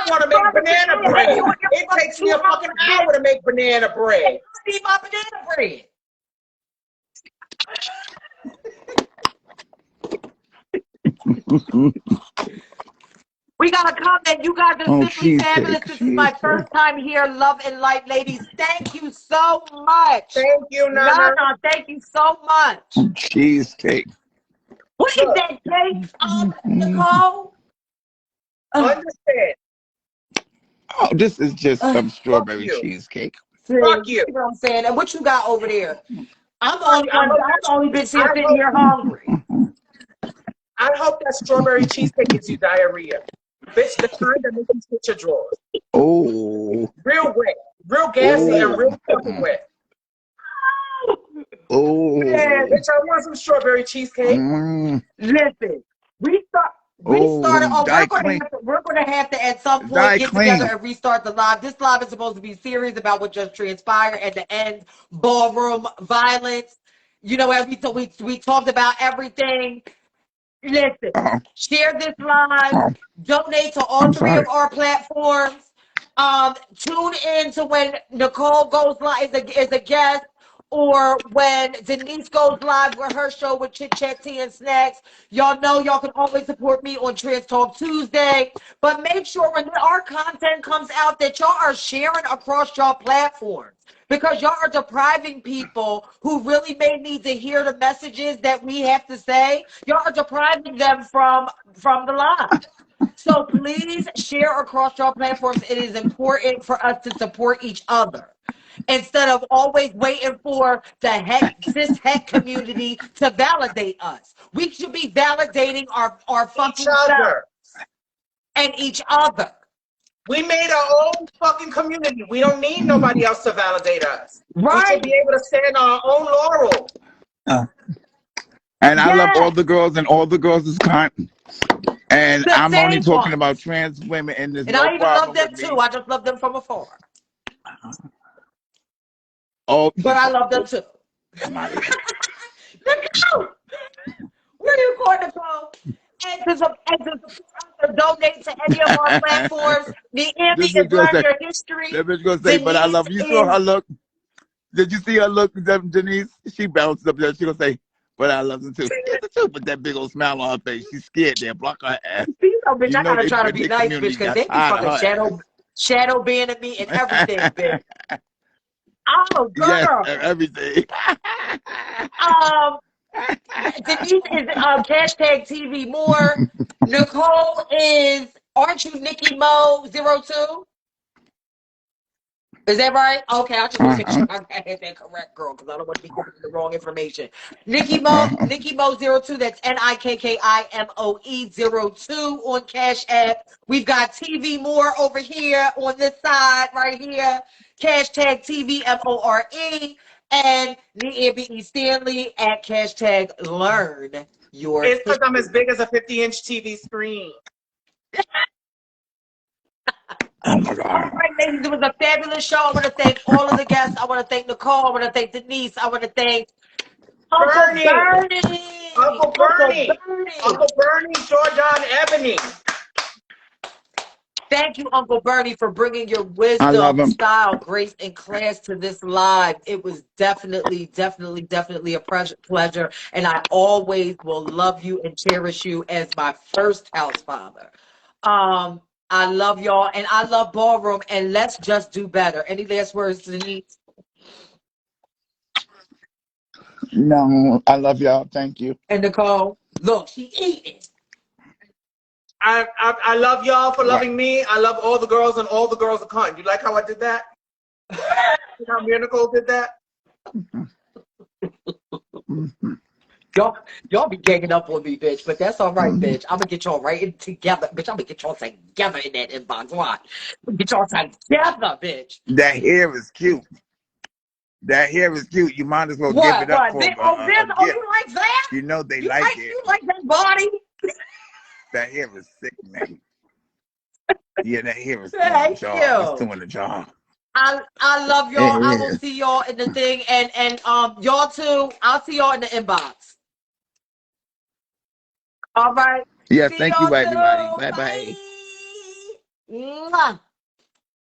want to make banana bread. It takes me a fucking hour to make banana bread. See my banana bread. We got a comment. You guys are simply fabulous. This is my first time here. Love and light, ladies. Thank you so much. Thank you, Nana. Nana, thank you so much. Cheesecake. What is that cake, Nicole? Understand. Oh, this is just some strawberry cheesecake. Fuck you. You know what I'm saying? And what you got over there? I'm the only bitch here sitting here hungry. I hope that strawberry cheesecake gives you diarrhea. Bitch, the kind that makes you switch your drawers. Oh. Real wet. Real gassy and real fucking wet. Oh. Yeah, bitch, I want some strawberry cheesecake. Listen, we're going to have to at some point get together and restart the live. This live is supposed to be serious about what just transpired at the end, ballroom violence. You know, we talked about everything. Listen, share this live, donate to all 3 of our platforms. Tune in to when Nicole goes live as a guest, or when Denise goes live with her show with Chit Chat Tea and Snacks. Y'all know y'all can always support me on Trans Talk Tuesday. But make sure when our content comes out that y'all are sharing across y'all platforms. Because y'all are depriving people who really may need to hear the messages that we have to say. Y'all are depriving them from the live. So please share across y'all platforms. It is important for us to support each other, instead of always waiting for the cis het community to validate us. We should be validating our fucking selves and each other. We made our own fucking community. We don't need nobody else to validate us. Right. We should be able to stand on our own laurels. And I love all the girls, and all the girls is kind. And I'm only talking about trans women, and there's no problem. And I even love them too. I just love them from afar. Oh, but I love them too. Nicole, where you going to go? And to donate to any of our platforms. The Niambi is Learn Your History. That bitch gonna say, but I love you. You saw her look. Did you see her look, Denise? She bounced up there. She gonna say, but I love them too. Too. But that big old smile on her face. She's scared there. Block her ass. You know, bitch, I gotta try to be nice, bitch, because they be fucking shadow banning me and everything, bitch. Oh, girl. Yes, everything. Denise is hashtag Tvmore. Nicole is, aren't you Nikki Mo 02? Is that right? Okay, I just want to make sure I had that correct, girl, because I don't want to be giving the wrong information. Nikki Mo 02, that's NIKKIMOE 02 on Cashapp. We've got Tvmore over here on this side right here. Hashtag TVMORE. And niambiestanley at hashtag learn your history. It's because I'm as big as a 50-inch TV screen. Oh my God. All right, ladies, it was a fabulous show. I want to thank all of the guests. I want to thank Nicole. I want to thank Denise. I want to thank Bernie. Uncle Bernie Jourdan Ebony. Thank you, Uncle Bernie, for bringing your I love wisdom, him. style, grace, and class to this live. It was definitely a pleasure. And I always will love you and cherish you as my first house father. I love y'all, and I love ballroom, and let's just do better. Any last words, Denise? No, I love y'all. Thank you. And Nicole? Look, she eating. I love y'all for Right. loving me. I love all the girls, and all the girls are cunt. You like how I did that? You know how me and Nicole did that? Y'all be ganging up on me, bitch, but that's all right, bitch. I'm gonna get y'all right together, bitch. I'm gonna get y'all together in that inbox. Watch. Get y'all together, bitch. That hair is cute. That hair is cute. You might as well give it What? up What? for a gift. You like that? You know they like it. You like that body? That hair is sickening. Yeah, that hair is doing the Thank job. It's you. doing the job. I love y'all. I will It is. see y'all in the thing, and y'all too. I'll see y'all in the inbox. All right. Yeah, See thank y'all you, everybody. too. Bye bye. Bye. Mwah.